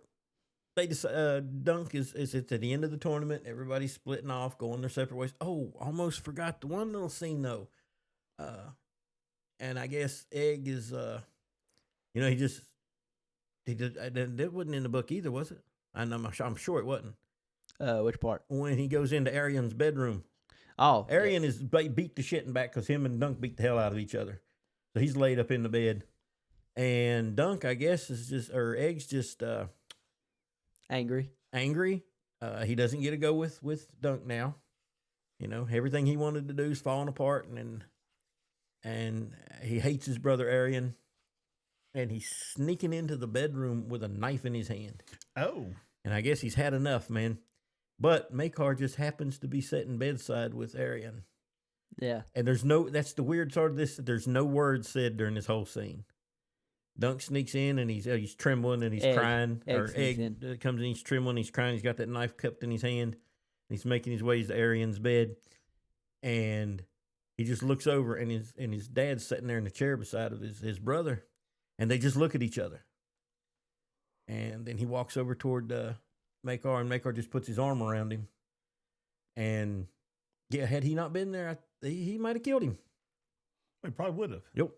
They Dunk is at the end of the tournament. Everybody's splitting off, going their separate ways. Oh, almost forgot the one little scene though. And I guess Egg is, he did. That wasn't in the book either, was it? I'm sure it wasn't. Which part? When he goes into Arian's bedroom. Oh, Arian is beat the shitting back because him and Dunk beat the hell out of each other. So he's laid up in the bed. And Dunk, I guess, Egg's just angry. He doesn't get to go with Dunk now. Everything he wanted to do is falling apart, and he hates his brother Arian. And he's sneaking into the bedroom with a knife in his hand. Oh. And I guess he's had enough, man. But Maekar just happens to be sitting bedside with Arian. Yeah. And that's the weird part of this. There's no words said during this whole scene. Dunk sneaks in and he's trembling and he's crying. Egg comes in, he's trembling, he's crying. He's got that knife cupped in his hand. And he's making his way to Arian's bed. And he just looks over and his dad's sitting there in the chair beside of his brother. And they just look at each other. And then he walks over toward Maekar, and Maekar just puts his arm around him. And yeah, had he not been there, he might have killed him. He probably would have. Yep.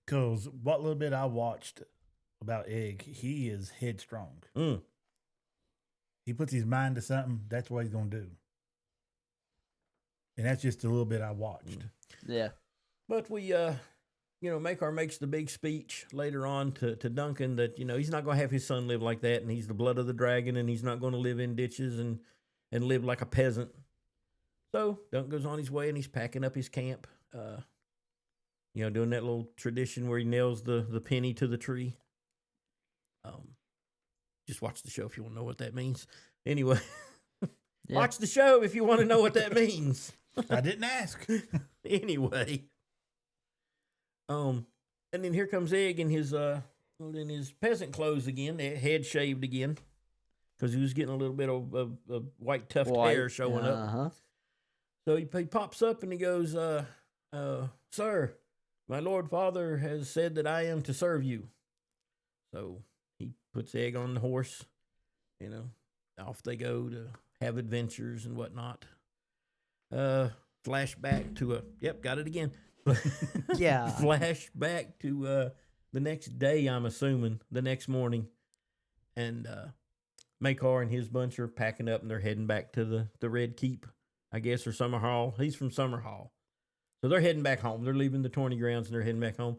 Because what little bit I watched about Egg, he is headstrong. He puts his mind to something, that's what he's going to do. And that's just a little bit I watched. Yeah. But we, Maekar makes the big speech later on to Duncan that, he's not going to have his son live like that, and he's the blood of the dragon, and he's not going to live in ditches and live like a peasant. So Duncan goes on his way, and he's packing up his camp, doing that little tradition where he nails the penny to the tree. Just watch the show if you want to know what that means. Anyway, watch the show if you want to know what that means. I didn't ask. Anyway. And then here comes Egg in his peasant clothes again, head shaved again, because he was getting a little bit of white tufted hair showing up. So he pops up and he goes, "Sir, my Lord Father has said that I am to serve you." So he puts Egg on the horse, off they go to have adventures and whatnot. Flashback to got it again. Yeah. Flashback to the next day, I'm assuming, the next morning. And Maekar and his bunch are packing up and they're heading back to the Red Keep, I guess, or Summer Hall. He's from Summer Hall. So they're heading back home. They're leaving the tourney grounds and they're heading back home.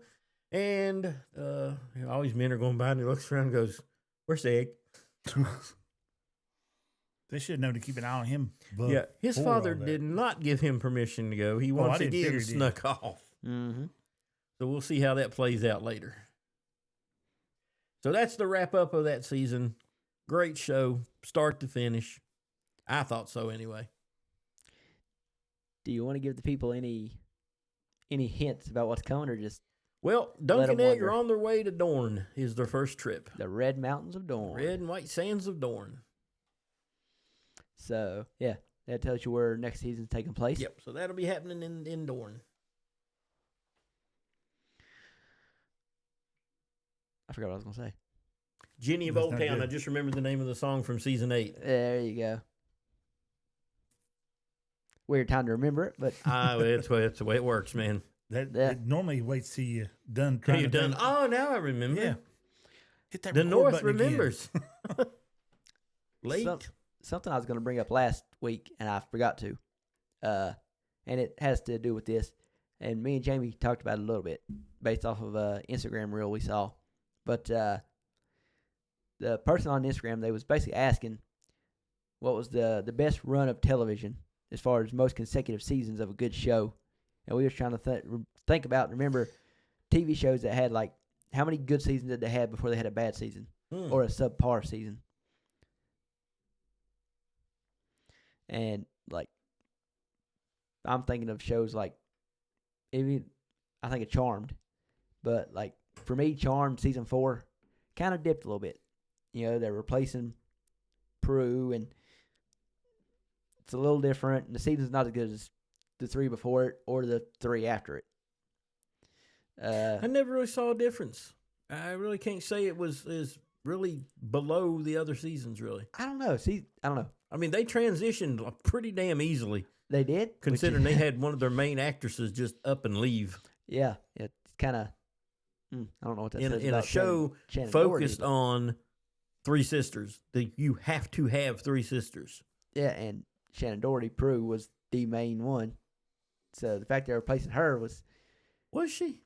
And all these men are going by and he looks around and goes, "Where's Egg?" They should know to keep an eye on him. Yeah, his father did not give him permission to go. He once again snuck off. Mm-hmm. So we'll see how that plays out later. So that's the wrap up of that season. Great show, start to finish. I thought so anyway. Do you want to give the people any hints about what's coming, or just Well, Dunk and Egg are on their way to Dorne, is their first trip. the Red Mountains of Dorne? Red and White Sands of Dorne. So, yeah, that tells you where next season's taking place. Yep, so that'll be happening in Dorne. I forgot what I was going to say. Jenny of That's Old not Town. good. I just remembered the name of the song from season 8. There you go. Weird time to remember it, but It's the way it works, man. It normally waits till you're done Are trying you to done? think. Oh, now I remember. Yeah. Hit that The record North button again. remembers. Late. something I was going to bring up last week, and I forgot to. And it has to do with this. And me and Jamie talked about it a little bit based off of Instagram reel we saw. But the person on Instagram, they was basically asking what was the best run of television as far as most consecutive seasons of a good show. And we were trying to think about, remember, TV shows that had, like, how many good seasons did they have before they had a bad season or a subpar season? And, like, I'm thinking of shows like, even I think of Charmed, but like for me, Charmed season 4 kind of dipped a little bit. You know, they're replacing Prue, and it's a little different. And the season's not as good as the 3 before it or the 3 after it. I never really saw a difference. I really can't say it was is really below the other seasons. Really, I don't know. I don't know. I mean, they transitioned pretty damn easily, They did, which- considering they had one of their main actresses just up and leave yeah, it's kind of. I don't know what that says in a about show Shannon Doherty, focused but- on 3 sisters. That you have to have 3 sisters. Yeah, and Shannon Doherty, Prue, was the main one. So the fact they're replacing her was, Was she?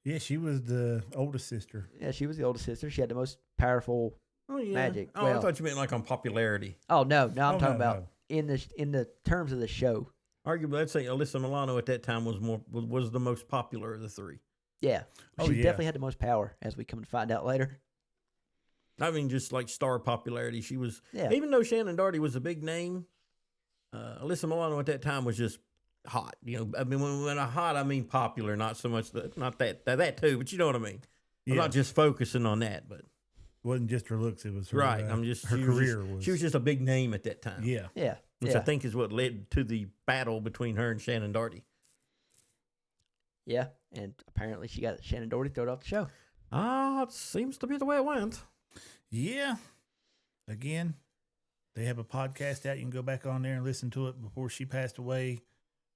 Yeah, she was the oldest sister. yeah, she was the oldest sister. She had the most powerful. Oh yeah. Magic. Oh, Well- I thought you meant like on popularity. Oh no, I'm Oh, talking no, about no. in the terms of the show. Arguably, I'd say Alyssa Milano at that time was the most popular of the 3. Yeah, Oh, she yeah. definitely had the most power, as we come to find out later. I mean, just like star popularity, she was. Yeah, Even though Shannon Doherty was a big name, Alyssa Milano at that time was just hot. You know, I mean, when I hot, I mean popular, not so much not that too, but you know what I mean. I'm Yeah. not just focusing on that, but It wasn't just her looks; it was her, right. I'm just her she was career just- was. She was just a big name at that time. yeah. yeah, which yeah, I think is what led to the battle between her and Shannon Doherty. yeah. And apparently, she got Shannon Doherty thrown off the show. It seems to be the way it went. Yeah. Again, they have a podcast out. You can go back on there and listen to it before she passed away.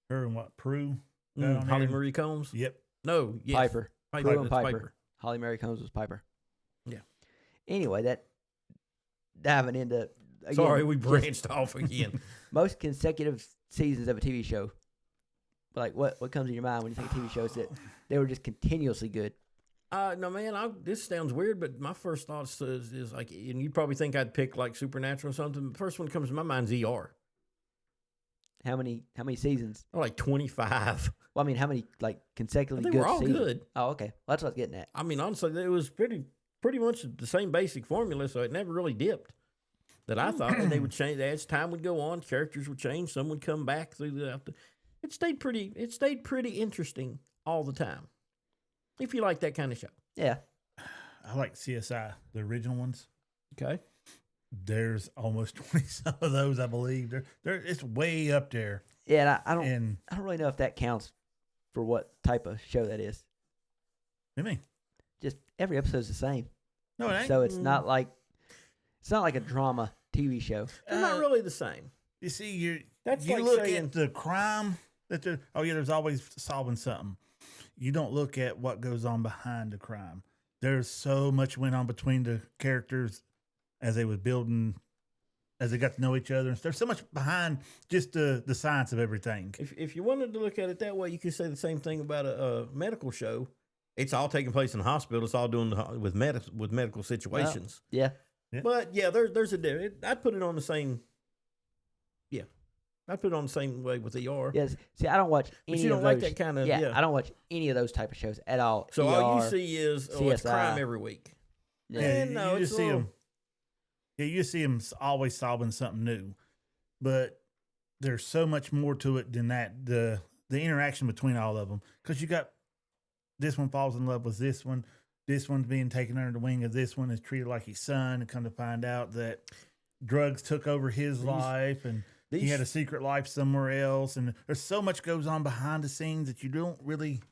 Her and what, Prue? got on Holly there. Marie Combs. Yep. No, yes. Piper, Piper, Prue and that's Piper. Holly Mary Combs was Piper. Yeah. Anyway, that diving into again, Sorry, we just branched off again. most consecutive seasons of a TV show. Like what comes in your mind when you think of TV shows that they were just continuously good? No, man, this sounds weird, but my first thoughts is like, and you probably think I'd pick like Supernatural or something. The first one that comes to my mind is ER. How many seasons? Like 25. Well, I mean, how many like consecutively They good were all seasons? good. Oh, okay. Well, that's what I was getting at. I mean, honestly, it was pretty much the same basic formula, so it never really dipped. That I thought, and they would change as time would go on, characters would change, some would come back through the. It stayed pretty interesting all the time. If you like that kind of show, Yeah. I like CSI, the original ones. okay. There's almost 20 some of those, I believe. It's way up there. Yeah, and And I don't really know if that counts for what type of show that is. I mean, Just every episode's the same. no, it ain't. So it's not like a drama TV show. They're not really the same. You see, you That's you like look saying- at the crime that there's always solving something. You don't look at what goes on behind the crime. There's so much went on between the characters as they was building, as they got to know each other. There's so much behind just the science of everything. If you wanted to look at it that way, you could say the same thing about a medical show. It's all taking place in the hospital. It's all doing with medical situations. Yeah. But yeah, there's a difference. I'd put it on the same. Yeah, I'd put it on the same way with ER. Yes. See, I don't watch But any you don't of like those. that kind of I don't watch any of those type of shows at all. So all you ER, see is it's CSI. crime every week. Yeah. no, you it's just see a little- them. Yeah, you see them always solving something new, but there's so much more to it than that. The interaction between all of them, because you got this one falls in love with this one. This one's being taken under the wing of this one, is treated like his son, and come to find out that drugs took over his life, and he had a secret life somewhere else. And there's so much goes on behind the scenes that you don't really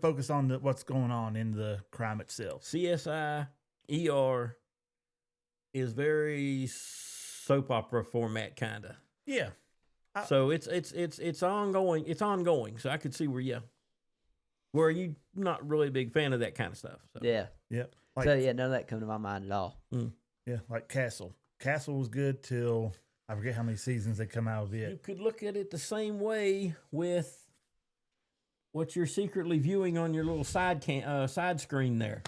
focus on what's going on in the crime itself. CSI, ER is very soap opera format kind of. Yeah. So it's ongoing. It's ongoing. So I could see where you not really a big fan of that kind of stuff. So. Yeah. Yep. So yeah, none of that come to my mind at all. Yeah, like Castle. Castle was good till I forget how many seasons they come out of You it. could look at it the same way with what you're secretly viewing on your little side screen there.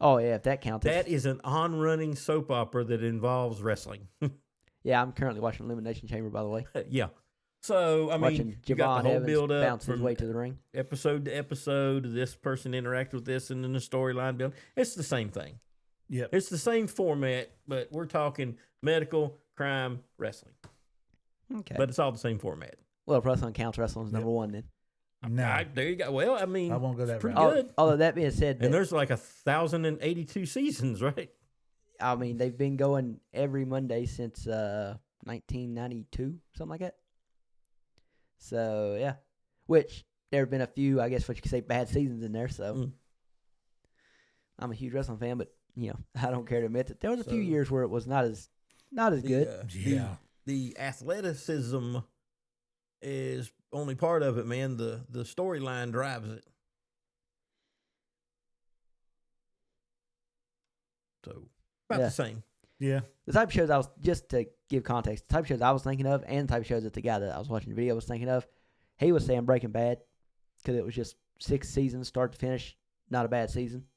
Oh yeah, if that counts. That is an on-running soap opera that involves wrestling. Yeah, I'm currently watching Elimination Chamber, by the way. Yeah. So I Watching mean, you got Javon the whole Evans build up bounce his from way to the ring. episode to episode. This person interacts with this, and then the storyline build. It's the same thing. Yep. It's the same format, but we're talking medical, crime, wrestling. Okay. But it's all the same format. Well, if wrestling counts, wrestling's Yep. number one then. No, There you go. Well, I mean, I won't go it's that pretty route. good. Although that being said, And there's like 1,082 seasons, right? I mean, they've been going every Monday since 1992, something like that. So, yeah. Which, there have been a few, I guess what you could say, bad seasons in there. So, Mm. I'm a huge wrestling fan, but, I don't care to admit that there was a few So- years where it was not as good. Yeah. The athleticism is only part of it, man. The storyline drives it. So about Yeah. the same. Yeah. The type of shows I was, just to give context, the type of shows I was thinking of and the type of shows that the guy that I was watching the video was thinking of, he was saying Breaking Bad because it was just 6 seasons, start to finish, not a bad season.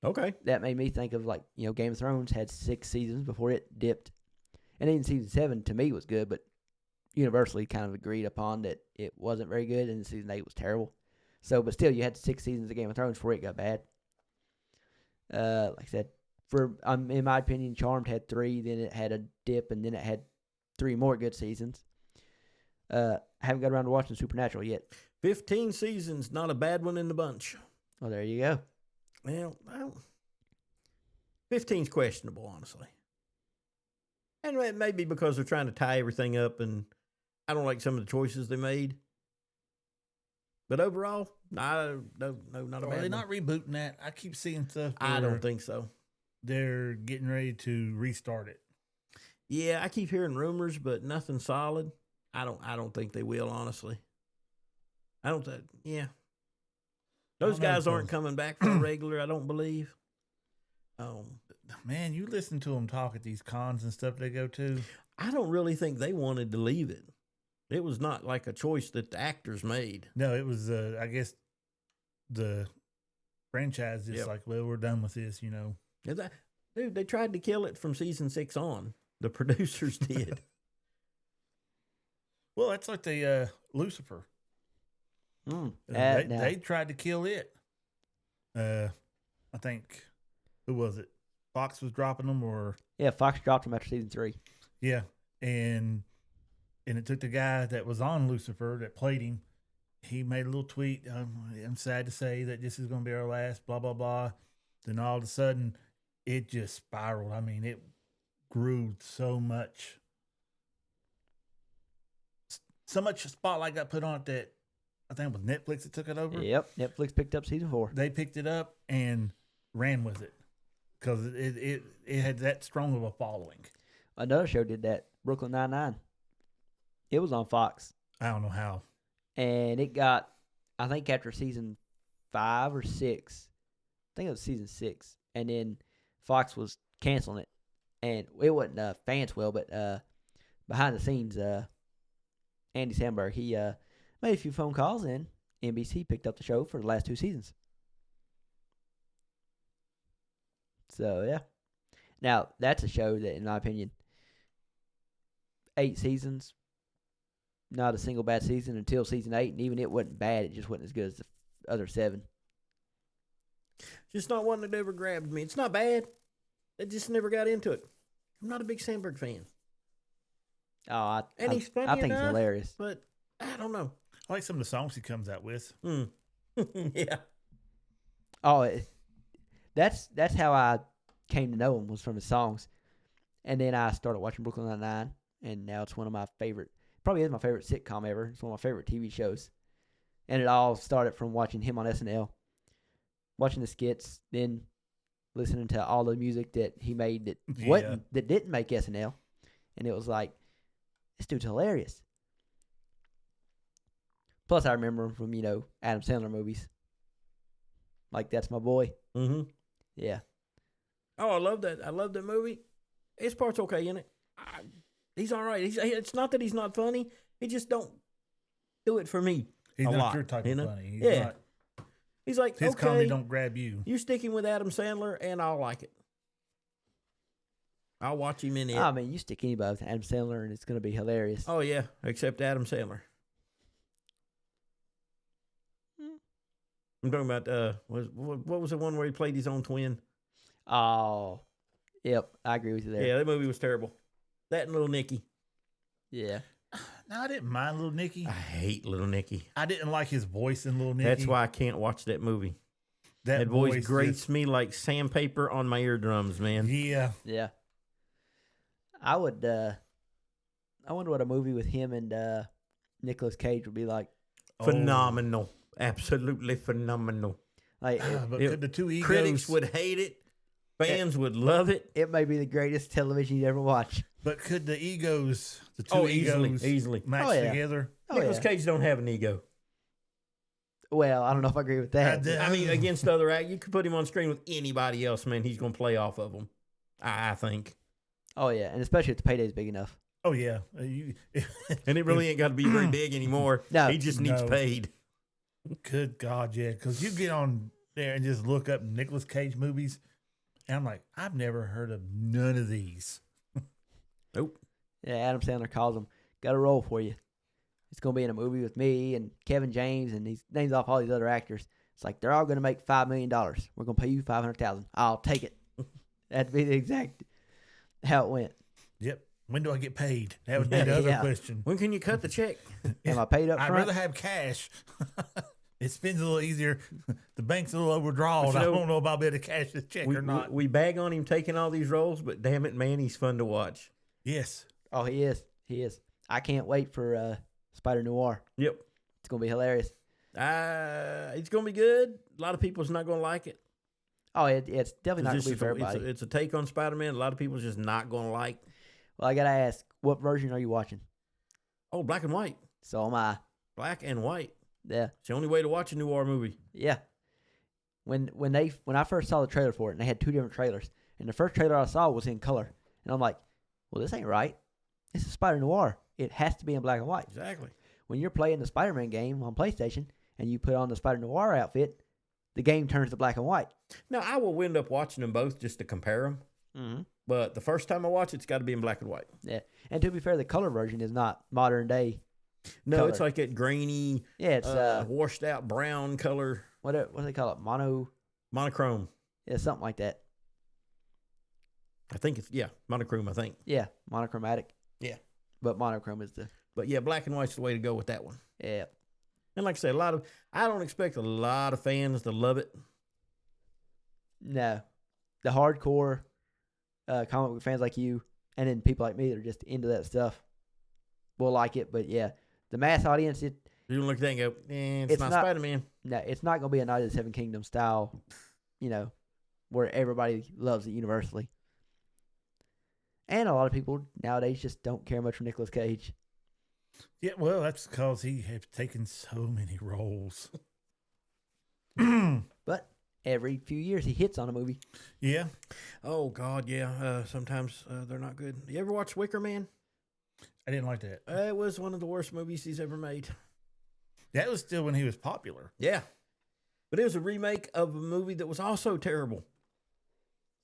Okay. That made me think of, like, Game of Thrones had 6 seasons before it dipped. And even season 7 to me was good, but universally kind of agreed upon that it wasn't very good, and season 8 was terrible. So, but still, you had 6 seasons of Game of Thrones before it got bad. Like I said, in my opinion, Charmed had 3, then it had a dip, and then it had 3 more good seasons. Haven't got around to watching Supernatural yet. 15 seasons, not a bad one in the bunch. Well, there you go. Well, 15's questionable, honestly. And it may be because they're trying to tie everything up, and I don't like some of the choices they made. But overall, no, not a Are bad they one. not rebooting that? I keep seeing stuff. I where don't think so. they're getting ready to restart it. Yeah, I keep hearing rumors, but nothing solid. I don't think they will, honestly. I don't think. Yeah, those don't know, guys aren't because- coming back for a regular. I don't believe. Man, you listen to them talk at these cons and stuff they go to. I don't really think they wanted to leave it. It was not like a choice that the actors made. No, it was, I guess, the franchise just Yep. like, well, we're done with this, Yeah, dude, they tried to kill it from season 6 on. The producers did. Well, that's like the Lucifer. Now, They tried to kill it. I think, who was it? Fox was dropping them, or yeah, Fox dropped him after season 3. yeah, and it took the guy that was on Lucifer that played him. He made a little tweet. I'm sad to say that this is going to be our last. Blah blah blah. Then all of a sudden, it just spiraled. I mean, it grew so much. So much spotlight got put on it that I think it was Netflix that took it over. Yep, Netflix picked up season 4. They picked it up and ran with it because it had that strong of a following. Another show did that, Brooklyn Nine-Nine. It was on Fox, I don't know how. and it got, I think after season 5 or 6, I think it was season 6, and then Fox was canceling it, and it wasn't fans well, but behind the scenes, Andy Samberg, he made a few phone calls, and NBC picked up the show for the last 2 seasons. So, yeah. Now, that's a show that, in my opinion, 8 seasons, not a single bad season until season 8, and even it wasn't bad. It just wasn't as good as the other 7. Just not one that ever grabbed me. It's not bad. I just never got into it. I'm not a big Sandberg fan. Oh, And he's funny I think it's enough. hilarious. But I don't know. I like some of the songs he comes out with. Yeah. Oh, that's how I came to know him, was from his songs, and then I started watching Brooklyn Nine-Nine, and now it's one of my favorite. Probably is my favorite sitcom ever. It's one of my favorite TV shows, and it all started from watching him on SNL, watching the skits, then listening to all the music that he made that that didn't make SNL, and it was like, this dude's hilarious. Plus, I remember him from Adam Sandler movies. Like, That's My Boy. Mm-hmm. Yeah. Oh, I love that. I love that movie. His part's okay in it. He's all right. It's not that he's not funny. He just don't do it for me. He's a not lot, your type you of know? funny. He's Yeah. not, He's like, his okay, comedy don't grab you. you're sticking with Adam Sandler, and I'll like it. I'll watch him in it. I mean, you stick anybody with Adam Sandler, and it's going to be hilarious. Oh yeah, except Adam Sandler. I'm talking about what was the one where he played his own twin? Oh, yep, I agree with you there. Yeah, that movie was terrible. That and Little Nicky. Yeah. No, I didn't mind Little Nicky. I hate Little Nicky. I didn't like his voice in Little Nicky. That's why I can't watch that movie. That voice grates me like sandpaper on my eardrums, man. Yeah. Yeah. I would. I wonder what a movie with him and Nicolas Cage would be like. Phenomenal. Absolutely phenomenal. Like But could the two egos... Critics would hate it. Fans would love it. it may be the greatest television you ever watch. But could the egos, the two egos, easily. match Oh, yeah. together? Oh, Nicolas yeah. Cage don't have an ego. Well, I don't know if I agree with that. I I mean, against other act, you could put him on screen with anybody else, man. He's going to play off of them. I think. Oh yeah, and especially if the payday's big enough. Oh yeah. And it really ain't got to be very big anymore. No. He just needs No. paid. Good God, yeah. Because you get on there and just look up Nicolas Cage movies, and I'm like, I've never heard of none of these. Nope. Yeah, Adam Sandler calls him. Got a role for you. It's gonna be in a movie with me and Kevin James, and he names off all these other actors. It's like they're all gonna make $5 million. We're gonna pay you $500,000. I'll take it. That'd be the exact how it went. Yep. When do I get paid? That would be the other Yeah. question. When can you cut the check? Am I paid up I'd front? rather have cash. It spins a little easier. The bank's a little overdrawn. But you I know, don't know if I'll be able to cash the check or not. We bag on him taking all these roles, but damn it, man, he's fun to watch. Yes. Oh, he is. He is. I can't wait for Spider Noir. Yep. It's gonna be hilarious. It's going to be good. A lot of people's not going to like it. Oh, it's definitely not It's gonna be for just everybody. it's a take on Spider-Man. A lot of people's just not going to like. Well, I gotta ask, what version are you watching? Oh, black and white. So am I. Black and white. Yeah. It's the only way to watch a noir movie. Yeah. When I first saw the trailer for it, and they had two different trailers, and the first trailer I saw was in color, and I'm like, well, this ain't right. This is Spider Noir. It has to be in black and white. Exactly. When you're playing the Spider-Man game on PlayStation and you put on the Spider Noir outfit, the game turns to black and white. Now, I will end up watching them both just to compare them. Mm-hmm. But the first time I watch it, it's got to be in black and white. Yeah. And to be fair, the color version is not modern day. No, Color. it's like that grainy, Yeah, it's washed out brown color, what do they call it? monochrome. Yeah, something like that. I think it's, monochrome, I think. Yeah, monochromatic. Yeah. But monochrome is the But yeah, black and white's the way to go with that one. yeah. And like I said, I don't expect a lot of fans to love it. No, the hardcore comic book fans like you, and then people like me that are just into that stuff, will like it. But yeah, the mass audience, You don't look at that and go, it's not not- Spider-Man. no, it's not gonna be a Night of the Seven Kingdoms style, where everybody loves it universally. And a lot of people nowadays just don't care much for Nicolas Cage. Yeah, well, that's because he has taken so many roles. But every few years he hits on a movie. Yeah. Oh, God, yeah. Sometimes they're not good. You ever watch Wicker Man? I didn't like that. It was one of the worst movies he's ever made. That was still when he was popular. Yeah. But it was a remake of a movie that was also terrible.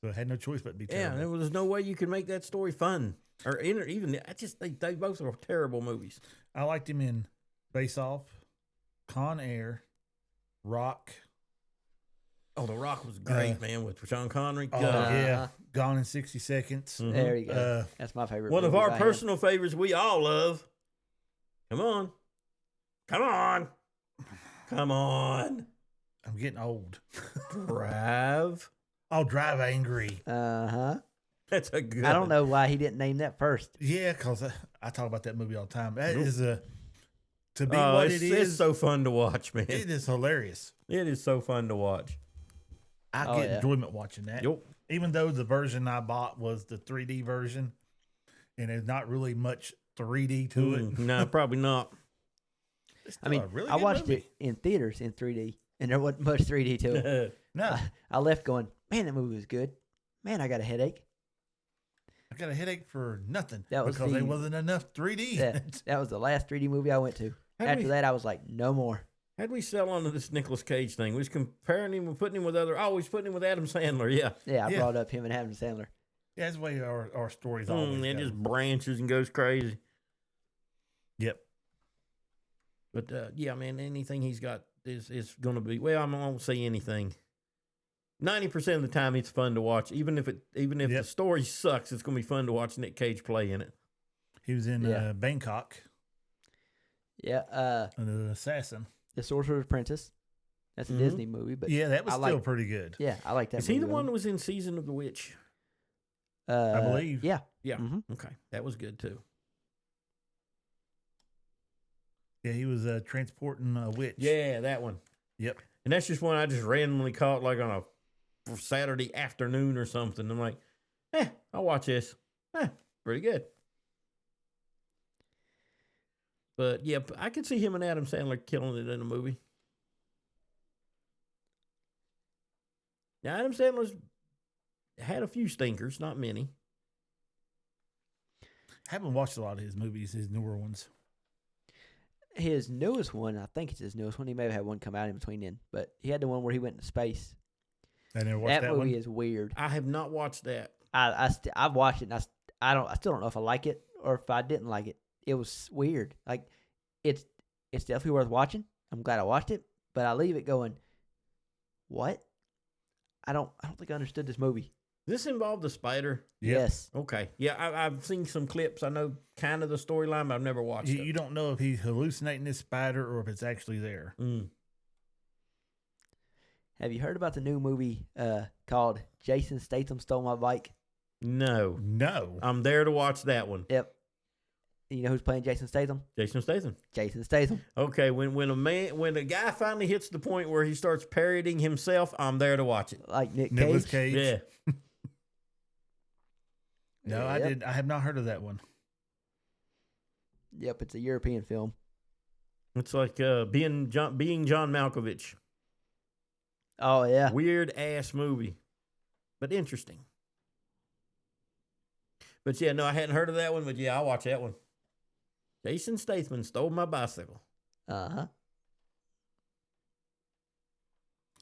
So I had no choice but to be Yeah, terrible. there was no way you could make that story fun. Or even, they both are terrible movies. I liked him in Face Off, Con Air, Rock. Oh, The Rock was great, man, with Sean Connery. Oh, God. yeah. Gone in 60 Seconds. Mhm. There you go. Uh, That's my favorite. One of movie our by him. personal favorites we all love. Come on. Come on. Come on. I'm getting old. Drive. I'll Drive Angry. Uh-huh. That's a good I don't know why he didn't name that first. Yeah, because I talk about that movie all the time. That Nope. is to be Oh, what it's, it it's is, so fun to watch, man. it is hilarious. It is so fun to watch. I Oh, get yeah. enjoyment watching that. Yep. Even though the version I bought was the 3D version, and there's not really much 3D to it. No, probably not. It's I still mean, a really I good watched movie. it in theaters in 3D, and there wasn't much 3D to it. No, I left going, man, that movie was good. Man, I got a headache. I got a headache for nothing That was because there the- wasn't enough 3D. in Yeah, it. that was the last 3D movie I went to. After that, I was like, no more. How'd we sell onto this Nicolas Cage thing? We was comparing him and putting him with he's putting him with Adam Sandler. Yeah. Yeah, I Yeah. brought up him and Adam Sandler. Yeah, that's the way our stories always It go. just branches and goes crazy. Yep. But yeah, man, anything he's got is going to be. Well, I won't say anything. 90% of the time, it's fun to watch. Even if the Yep. story sucks, it's going to be fun to watch Nick Cage play in it. He was in Yeah. Bangkok. Yeah. The assassin. The Sorcerer's Apprentice. That's a Mhm. Disney movie, but Yeah, that was I still like- pretty good. yeah, I like that. Is he the movie. one that was in Season of the Witch? I believe. Yeah. Yeah. Mhm. Okay, that was good too. Yeah, he was transporting a witch. Yeah, that one. Yep. And that's just one I just randomly caught like on a Saturday afternoon or something. I'm like, I'll watch this. Pretty good. But yeah, I could see him and Adam Sandler killing it in a movie. Now, Adam Sandler's had a few stinkers, not many. Haven't watched a lot of his movies, his newer ones. His newest one, I think it's his newest one. He may have had one come out in between then, but he had the one where he went into space. I never watched that movie one. is weird. I have not watched that. I've watched it, and I still don't know if I like it or if I didn't like it. It was weird. Like it's definitely worth watching. I'm glad I watched it, but I leave it going, what? I don't think I understood this movie. Does this involve the spider? Yep. Yes. Okay. Yeah, I've seen some clips. I know kind of the storyline, but I've never watched You it. you don't know if he's hallucinating this spider or if it's actually there. Mm. Have you heard about the new movie called Jason Statham Stole My Bike? No. No. I'm there to watch that one. Yep. You know who's playing Jason Statham? Jason Statham. Jason Statham. Okay, when a guy finally hits the point where he starts parodying himself, I'm there to watch it. Like Nick Nicolas Cage. Cage. Yeah. No, Yep. I have not heard of that one. Yep, it's a European film. It's like being John Malkovich. Oh yeah. Weird ass movie, but interesting. But yeah, no, I hadn't heard of that one. But yeah, I'll watch that one. Jason Statham stole my bicycle. Uh-huh.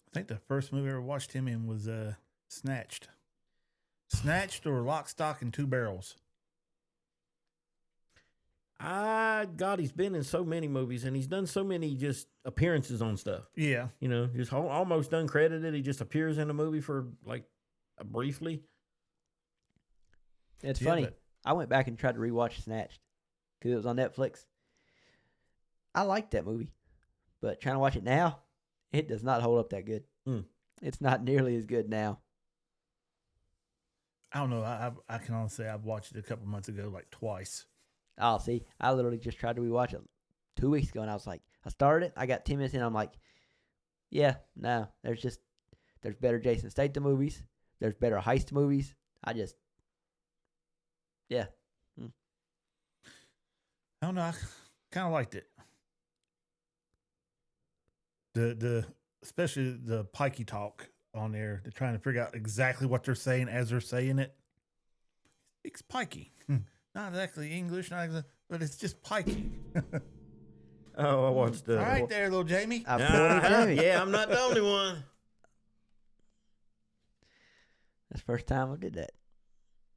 I think the first movie I ever watched him in was Snatched. Snatched or Lock, Stock, and Two Barrels. God, he's been in so many movies and he's done so many just appearances on stuff. Yeah. You know, just almost uncredited. He just appears in a movie for like briefly. It's Yeah, funny. but- I went back and tried to rewatch Snatched because it was on Netflix. I liked that movie, but trying to watch it now, it does not hold up that good. Mm. It's not nearly as good now. I don't know. I can honestly say I've watched it a couple months ago, like twice. Oh, see, I literally just tried to rewatch it 2 weeks ago, and I was like, I started it, I got 10 minutes in, I'm like, yeah, no, there's better Jason Statham movies, there's better heist movies. Yeah. I don't know. I kind of liked it. The especially the pikey talk on there. They're trying to figure out exactly what they're saying as they're saying it. It's pikey, not exactly English, but it's just pikey. Oh, I watched All right, there, little Jamie. I pulled it, Jamie. Yeah, I'm not the only one. That's the first time I did that.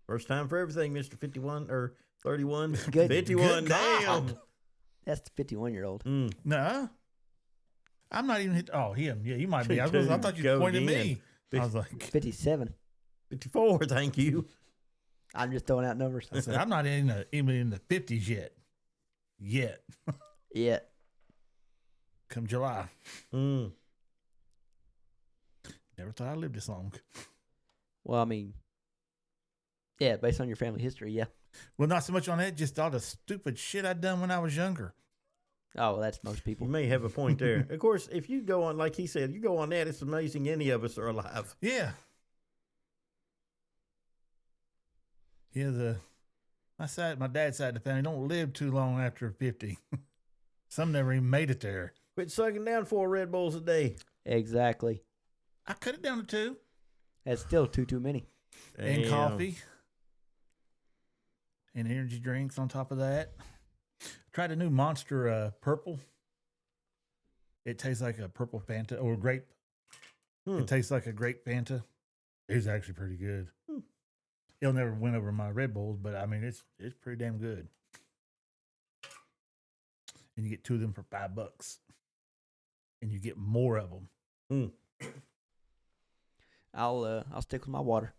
First time for everything, Mr. 51 or 31. Good- 51, good damn. God. That's the 51-year-old. Mm. No, I'm not even hit. Oh, him. Yeah, you might be. I thought you Go pointed at again. me. I was like, 57. 54, thank you. I'm just throwing out numbers. I said, I'm not even in the 50s yet. Yet. Yeah. Come July. Mm. Never thought I lived this long. Well, I mean, yeah, based on your family history, yeah. Well, not so much on that, just all the stupid shit I'd done when I was younger. Oh, well, that's most You people. may have a point there. Of course, if you go on, like he said, you go on that, it's amazing any of us are alive. Yeah. Yeah, my dad's side of the family don't live too long after 50. Some never even made it there. Quit sucking down 4 Red Bulls a day. Exactly. I cut it down to 2. That's still too many. And Damn. coffee. And energy drinks on top of that. Tried a new Monster Purple. It tastes like a purple Fanta or grape. Hmm. It tastes like a grape Fanta. It's actually pretty good. Hmm. It'll never win over my Red Bulls, but I mean it's pretty damn good. And you get 2 of them for $5, and you get more of them. Mm. I'll stick with my water.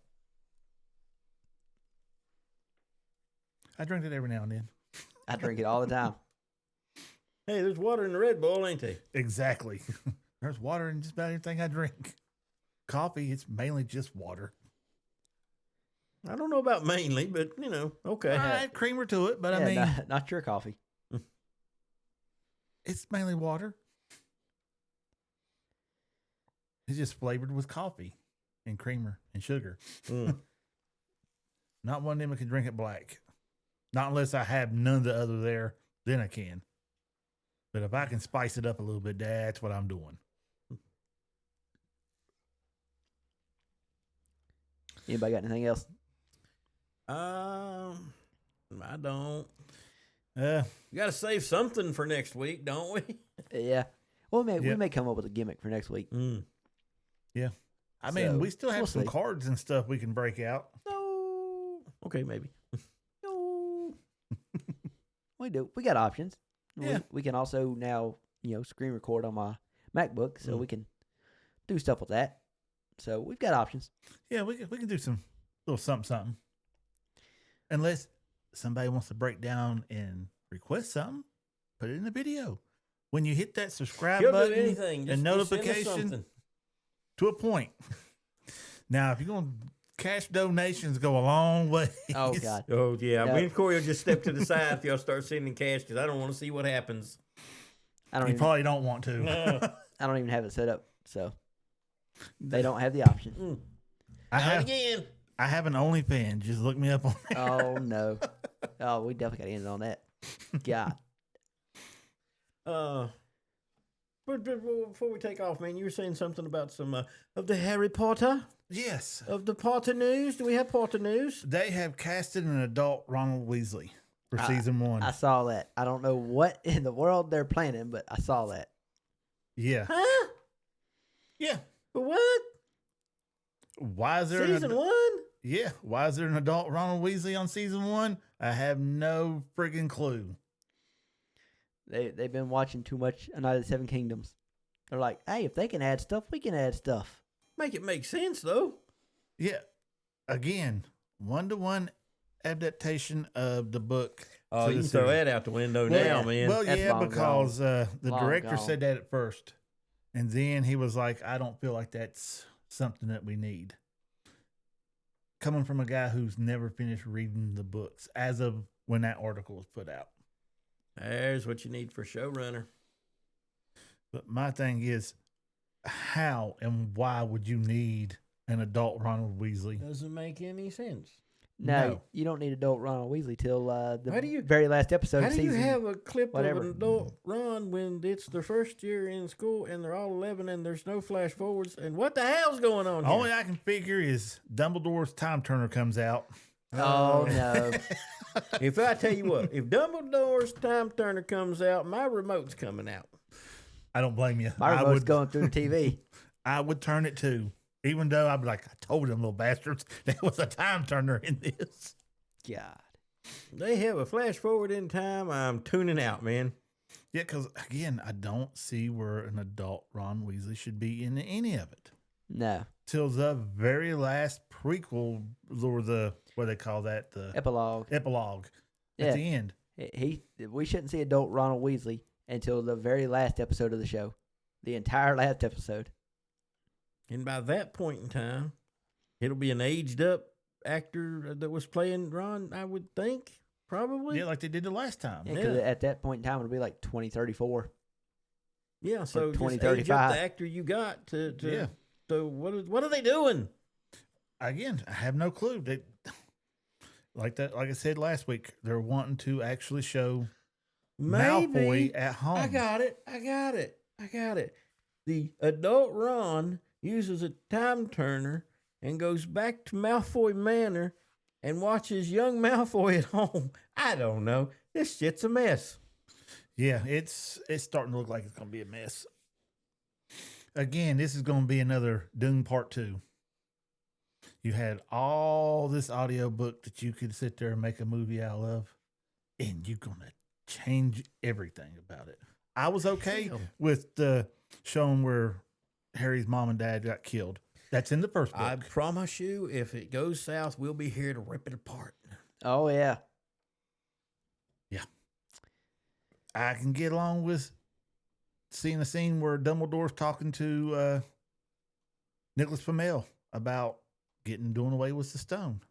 I drink it every now and then. I drink it all the time. Hey, there's water in the Red Bull, ain't there? Exactly. There's water in just about everything I drink. Coffee, it's mainly just water. I don't know about mainly, but okay. I add creamer to it, but I mean, not your coffee. it's mainly water. It's just flavored with coffee and creamer and sugar. Mm. Not one of them that can drink it black. Not unless I have none of the other there, then I can. But if I can spice it up a little bit, that's what I'm doing. Anybody got anything else? I don't. Uh, We got to save something for next week, don't we? Yeah. Well, we Yeah. may come up with a gimmick for next week. Mm. I mean, So, we still have we'll some see. cards and stuff we can break out. No. Okay, maybe. No. We do. We got options. Yeah. We can also now, screen record on my MacBook, so we can do stuff with that. So we've got options. Yeah, we can do some little something. Unless somebody wants to break down and request something, put it in the video. When you hit that subscribe He'll do button anything. and Just send us notification something. to a point. Now, if you're going to cash donations go a long way. Oh God. Oh, yeah. No. Me and Corey will just step to the side if y'all start sending cash because I don't want to see what happens. I don't You even. probably don't want to. No. I don't even have it set up, so they don't have the option. Mm. I Not have again. I have an OnlyFans. Just look me up on there. Oh no. Oh, we definitely got to end on that. God. But before we take off, man, you were saying something about some of the Harry Potter, Yes. of the Potter news. Do we have Potter news? They have casted an adult Ronald Weasley for season 1. I saw that. I don't know what in the world they're planning, but I saw that. Yeah. Huh? Yeah. For what? Why is there Season an one? Yeah. Why is there an adult Ronald Weasley on season 1? I have no friggin' clue. They've been watching too much A Night of the Seven Kingdoms. They're like, hey, if they can add stuff, we can add stuff. Make it make sense, though. Yeah. Again, 1-to-1 adaptation of the book. Oh, to you the can throw series. that out the window Yeah. now, man. Well, That's yeah, long because the Long director gone. said that at first. And then he was like, I don't feel like that's something that we need. Coming from a guy who's never finished reading the books as of when that article was put out. There's what you need for showrunner. But my thing is, how and why would you need an adult Ronald Weasley? Doesn't make any sense. No, you don't need adult Ronald Weasley till the How do you- very last episode. How do you season. have a clip whatever. of an adult Ron when it's their first year in school and they're all 11 and there's no flash forwards? And what the hell's going on here? Only I can figure is Dumbledore's time turner comes out. Oh no! If I tell you what, if Dumbledore's time turner comes out, my remote's coming out. I don't blame you. My I remote's would, going through the TV. I would turn it too. Even though I'd be like, I told them little bastards there was a time turner in this. God. They have a flash forward in time. I'm tuning out, man. Yeah, because again, I don't see where an adult Ron Weasley should be in any of it. No. Till the very last prequel, or the, what do they call that? The Epilogue. epilogue Yeah. at the end. We shouldn't see adult Ronald Weasley until the very last episode of the show. The entire last episode. And by that point in time, it'll be an aged up actor that was playing Ron, I would think. Probably. Yeah, like they did the last time. Yeah, 'cause Yeah. at that point in time, it'll be like 2034. Yeah, so just 2035. age up the actor you got to Yeah. So what are they doing? Again, I have no clue. They, like I said last week, they're wanting to actually show Malfoy at home. I got it. The adult Ron uses a time turner and goes back to Malfoy Manor and watches young Malfoy at home. I don't know. This shit's a mess. Yeah, it's starting to look like it's going to be a mess. Again, this is going to be another Dune Part 2. You had all this audio book that you could sit there and make a movie out of, and you're going to change everything about it. I was okay Hell. with the showing where Harry's mom and dad got killed. That's in the first book. I promise you, if it goes south, we'll be here to rip it apart. Oh, yeah. I can get along with seeing a scene where Dumbledore's talking to Nicholas Flamel about doing away with the stone.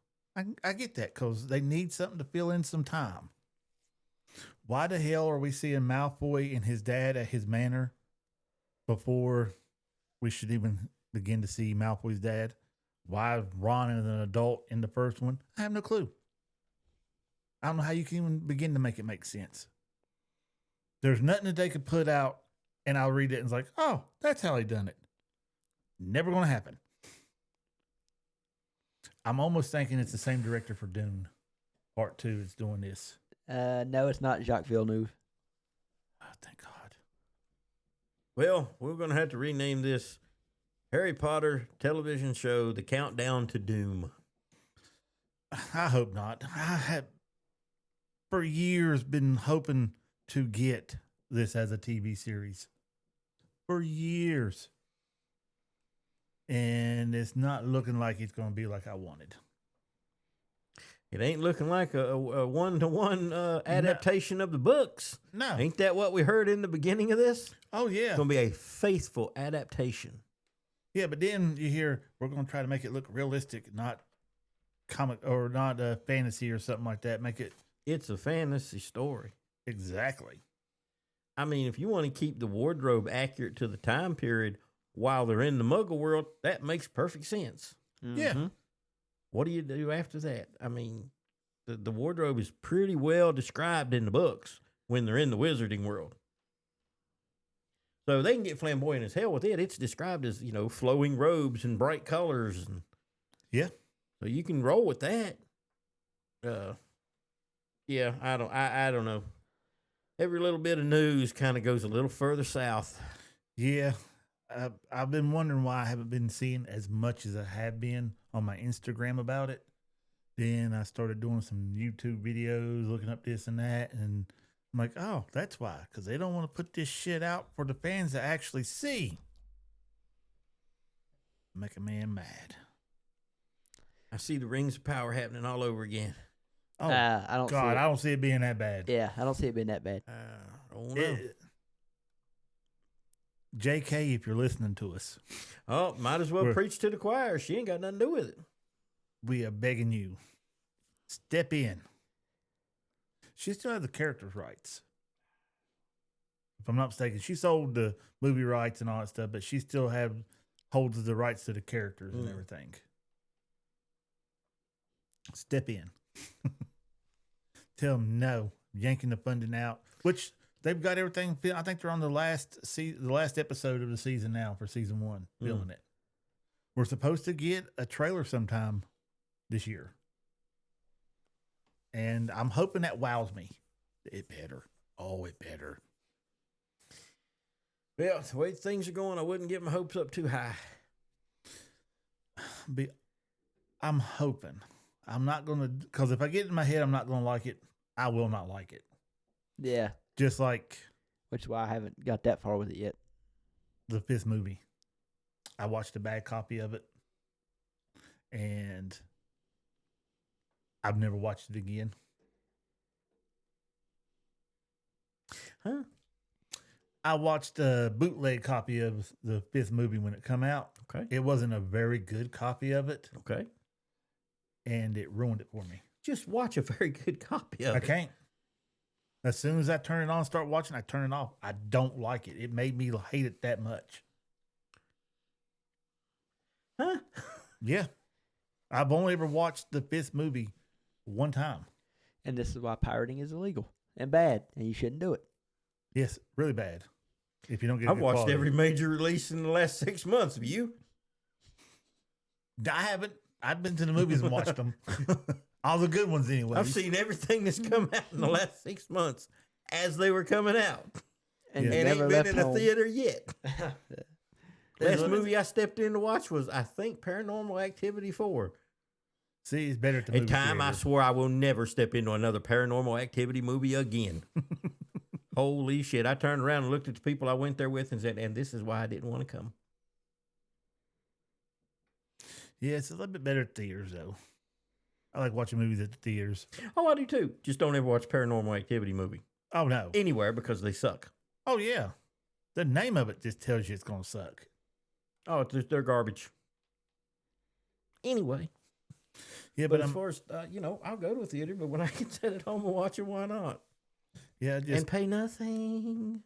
I get that because they need something to fill in some time. Why the hell are we seeing Malfoy and his dad at his manor before we should even begin to see Malfoy's dad? Why Ron is an adult in the first one? I have no clue. I don't know how you can even begin to make it make sense. There's nothing that they could put out, and I'll read it and it's like, oh, that's how he done it. Never going to happen. I'm almost thinking it's the same director for Dune. Part 2 is doing this. No, it's not Jacques Villeneuve. Oh, thank God. Well, we're going to have to rename this Harry Potter television show The Countdown to Doom. I hope not. I have for years been hoping to get this as a TV series. For years. And it's not looking like it's going to be like I wanted. It ain't looking like a one-to-one adaptation of the books. No. Ain't that what we heard in the beginning of this? Oh, yeah. It's going to be a faithful adaptation. Yeah, but then you hear we're going to try to make it look realistic, not comic or not fantasy or something like that. Make it It's a fantasy story. exactly. I mean, if you want to keep the wardrobe accurate to the time period while they're in the Muggle world, that makes perfect sense. Yeah. What do you do after that? I mean, the wardrobe is pretty well described in the books when they're in the wizarding world. So they can get flamboyant as hell with it. It's described as, flowing robes and bright colors. And Yeah. so you can roll with that. Yeah, I don't know. Every little bit of news kind of goes a little further south. Yeah. I've been wondering why I haven't been seeing as much as I have been on my Instagram about it. Then I started doing some YouTube videos, looking up this and that. And I'm like, oh, that's why. Because they don't want to put this shit out for the fans to actually see. Make a man mad. I see the rings of power happening all over again. Oh, I don't God, see it. I don't see it being that bad. Yeah, I don't see it being that bad. I don't know. JK, if you're listening to us, Oh, might as well We're- preach to the choir. She ain't got nothing to do with it. we are begging you, step in. She still has the characters' rights. If I'm not mistaken, she sold the movie rights and all that stuff, but she still holds the rights to the characters and everything. Step in. Tell them no, yanking the funding out, which they've got everything. I think they're on the last episode of the season now for season 1, filming it. We're supposed to get a trailer sometime this year. And I'm hoping that wows me. It better. Oh, it better. Well, the way things are going, I wouldn't get my hopes up too high. I'm hoping. I'm not going to, because if I get in my head, I'm not going to like it. I will not like it. Yeah, Just like which is why I haven't got that far with it yet. the 5th movie. I watched a bad copy of it. And I've never watched it again. Huh? I watched a bootleg copy of the 5th movie when it come out. Okay. It wasn't a very good copy of it, Okay. and it ruined it for me. Just watch a very good copy of I it. can't. As soon as I turn it on and start watching, I turn it off. I don't like it. It made me hate it that much. Huh? Yeah. I've only ever watched the 5th movie one time. And this is why pirating is illegal and bad, and you shouldn't do it. Yes, really bad. If you don't get I've good watched quality. every major release in the last 6 months. Have you? I haven't. I've been to the movies and watched them. All the good ones anyway. I've seen everything that's come out in the last 6 months as they were coming out. And Yeah. you And never ain't been left in a home. theater yet. Last what- movie I stepped in to watch was, I think, Paranormal Activity 4. See, it's better at the In movie time, I theater. swore I will never step into another Paranormal Activity movie again. Holy shit. I turned around and looked at the people I went there with and said, and this is why I didn't want to come. Yeah, it's a little bit better at theaters, though. I like watching movies at the theaters. Oh, I do too. Just don't ever watch a Paranormal Activity movie. Oh no. anywhere because they suck. Oh yeah. The name of it just tells you it's gonna suck. Oh, they're garbage. Anyway, Yeah, but but as I'm, far as I'll go to a theater, but when I can sit at home and watch it, why not? yeah, just And pay nothing.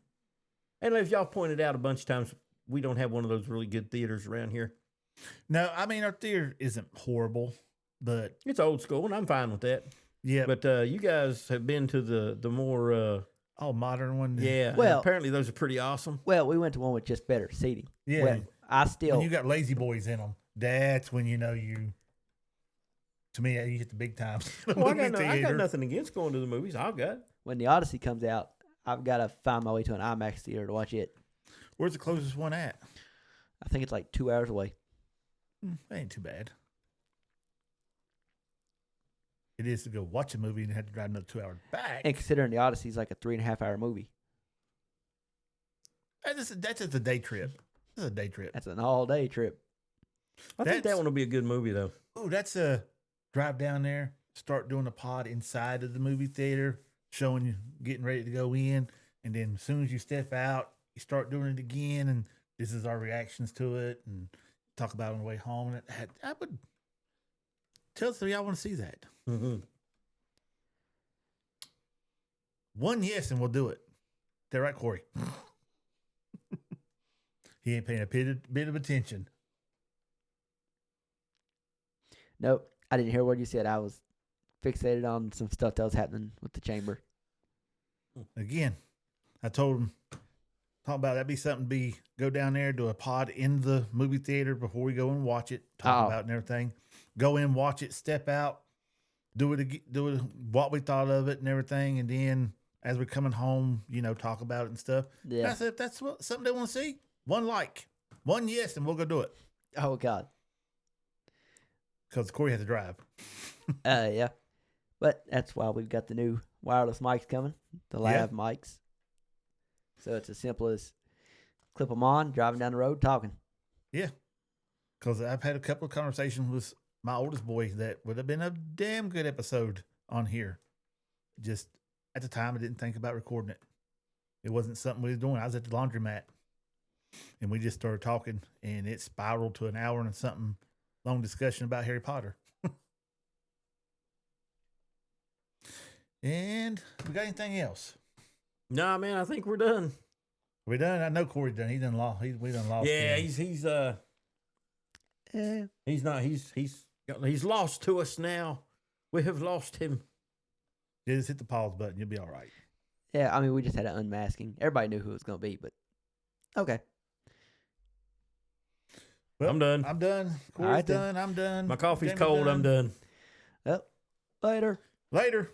And as y'all pointed out a bunch of times, we don't have one of those really good theaters around here. no. I mean, our theater isn't horrible, but It's old school, and I'm fine with that. yeah. But you guys have been to the more modern one. yeah. and Well- apparently those are pretty awesome. Well, we went to one with just better seating. Yeah. Well, I still. When you got lazy boys in them, that's when you know you. To me, you hit the big time. Well, I got nothing against going to the movies. I've got. When the Odyssey comes out, I've got to find my way to an IMAX theater to watch it. Where's the closest one at? I think it's like 2 hours away. That ain't too bad. It is to go watch a movie and have to drive another 2 hours back. And considering the Odyssey is like a 3.5 hour movie, That's just a day trip. That's a day trip. that's an all day trip. I think that That's- one will be a good movie though. Oh, that's a drive down there, start doing a pod inside of the movie theater, showing you getting ready to go in, and then as soon as you step out, you start doing it again, and this is our reactions to it, and talk about it on the way home. And I would tell us if y'all want to see that. Mm-hmm. One yes, and we'll do it. That right, Corey? He ain't paying a bit of attention. Nope, I didn't hear what you said. I was fixated on some stuff that was happening with the chamber. Again, I told him, talk about that'd be something to go down there, do a pod in the movie theater before we go and watch it, talk Oh. about it and everything. Go in, watch it, step out, do it, what we thought of it and everything, and then as we're coming home, talk about it and stuff. Yeah. I said, if that's something they want to see, one yes, and we'll go do it. Oh God. Because Corey has to drive. Yeah. But that's why we've got the new wireless mics coming, the Yeah. lav mics. So it's as simple as clip them on, driving down the road, talking. Yeah. Because I've had a couple of conversations with my oldest boy that would have been a damn good episode on here. Just at the time, I didn't think about recording it. It wasn't something we was doing. I was at the laundromat and we just started talking, and it spiraled to an hour and something long discussion about Harry Potter. And we got anything else? Nah, man, I think we're done. We done? I know Corey's done. We done lost. Yeah, him. he's not he's lost to us now. We have lost him. Just hit the pause button. You'll be all right. Yeah, I mean, we just had an unmasking. Everybody knew who it was going to be, but okay. Well, I'm done. I'm done. Corey's right, then. done. I'm done. My coffee's Jamie's cold. I'm done. Well, later. Later.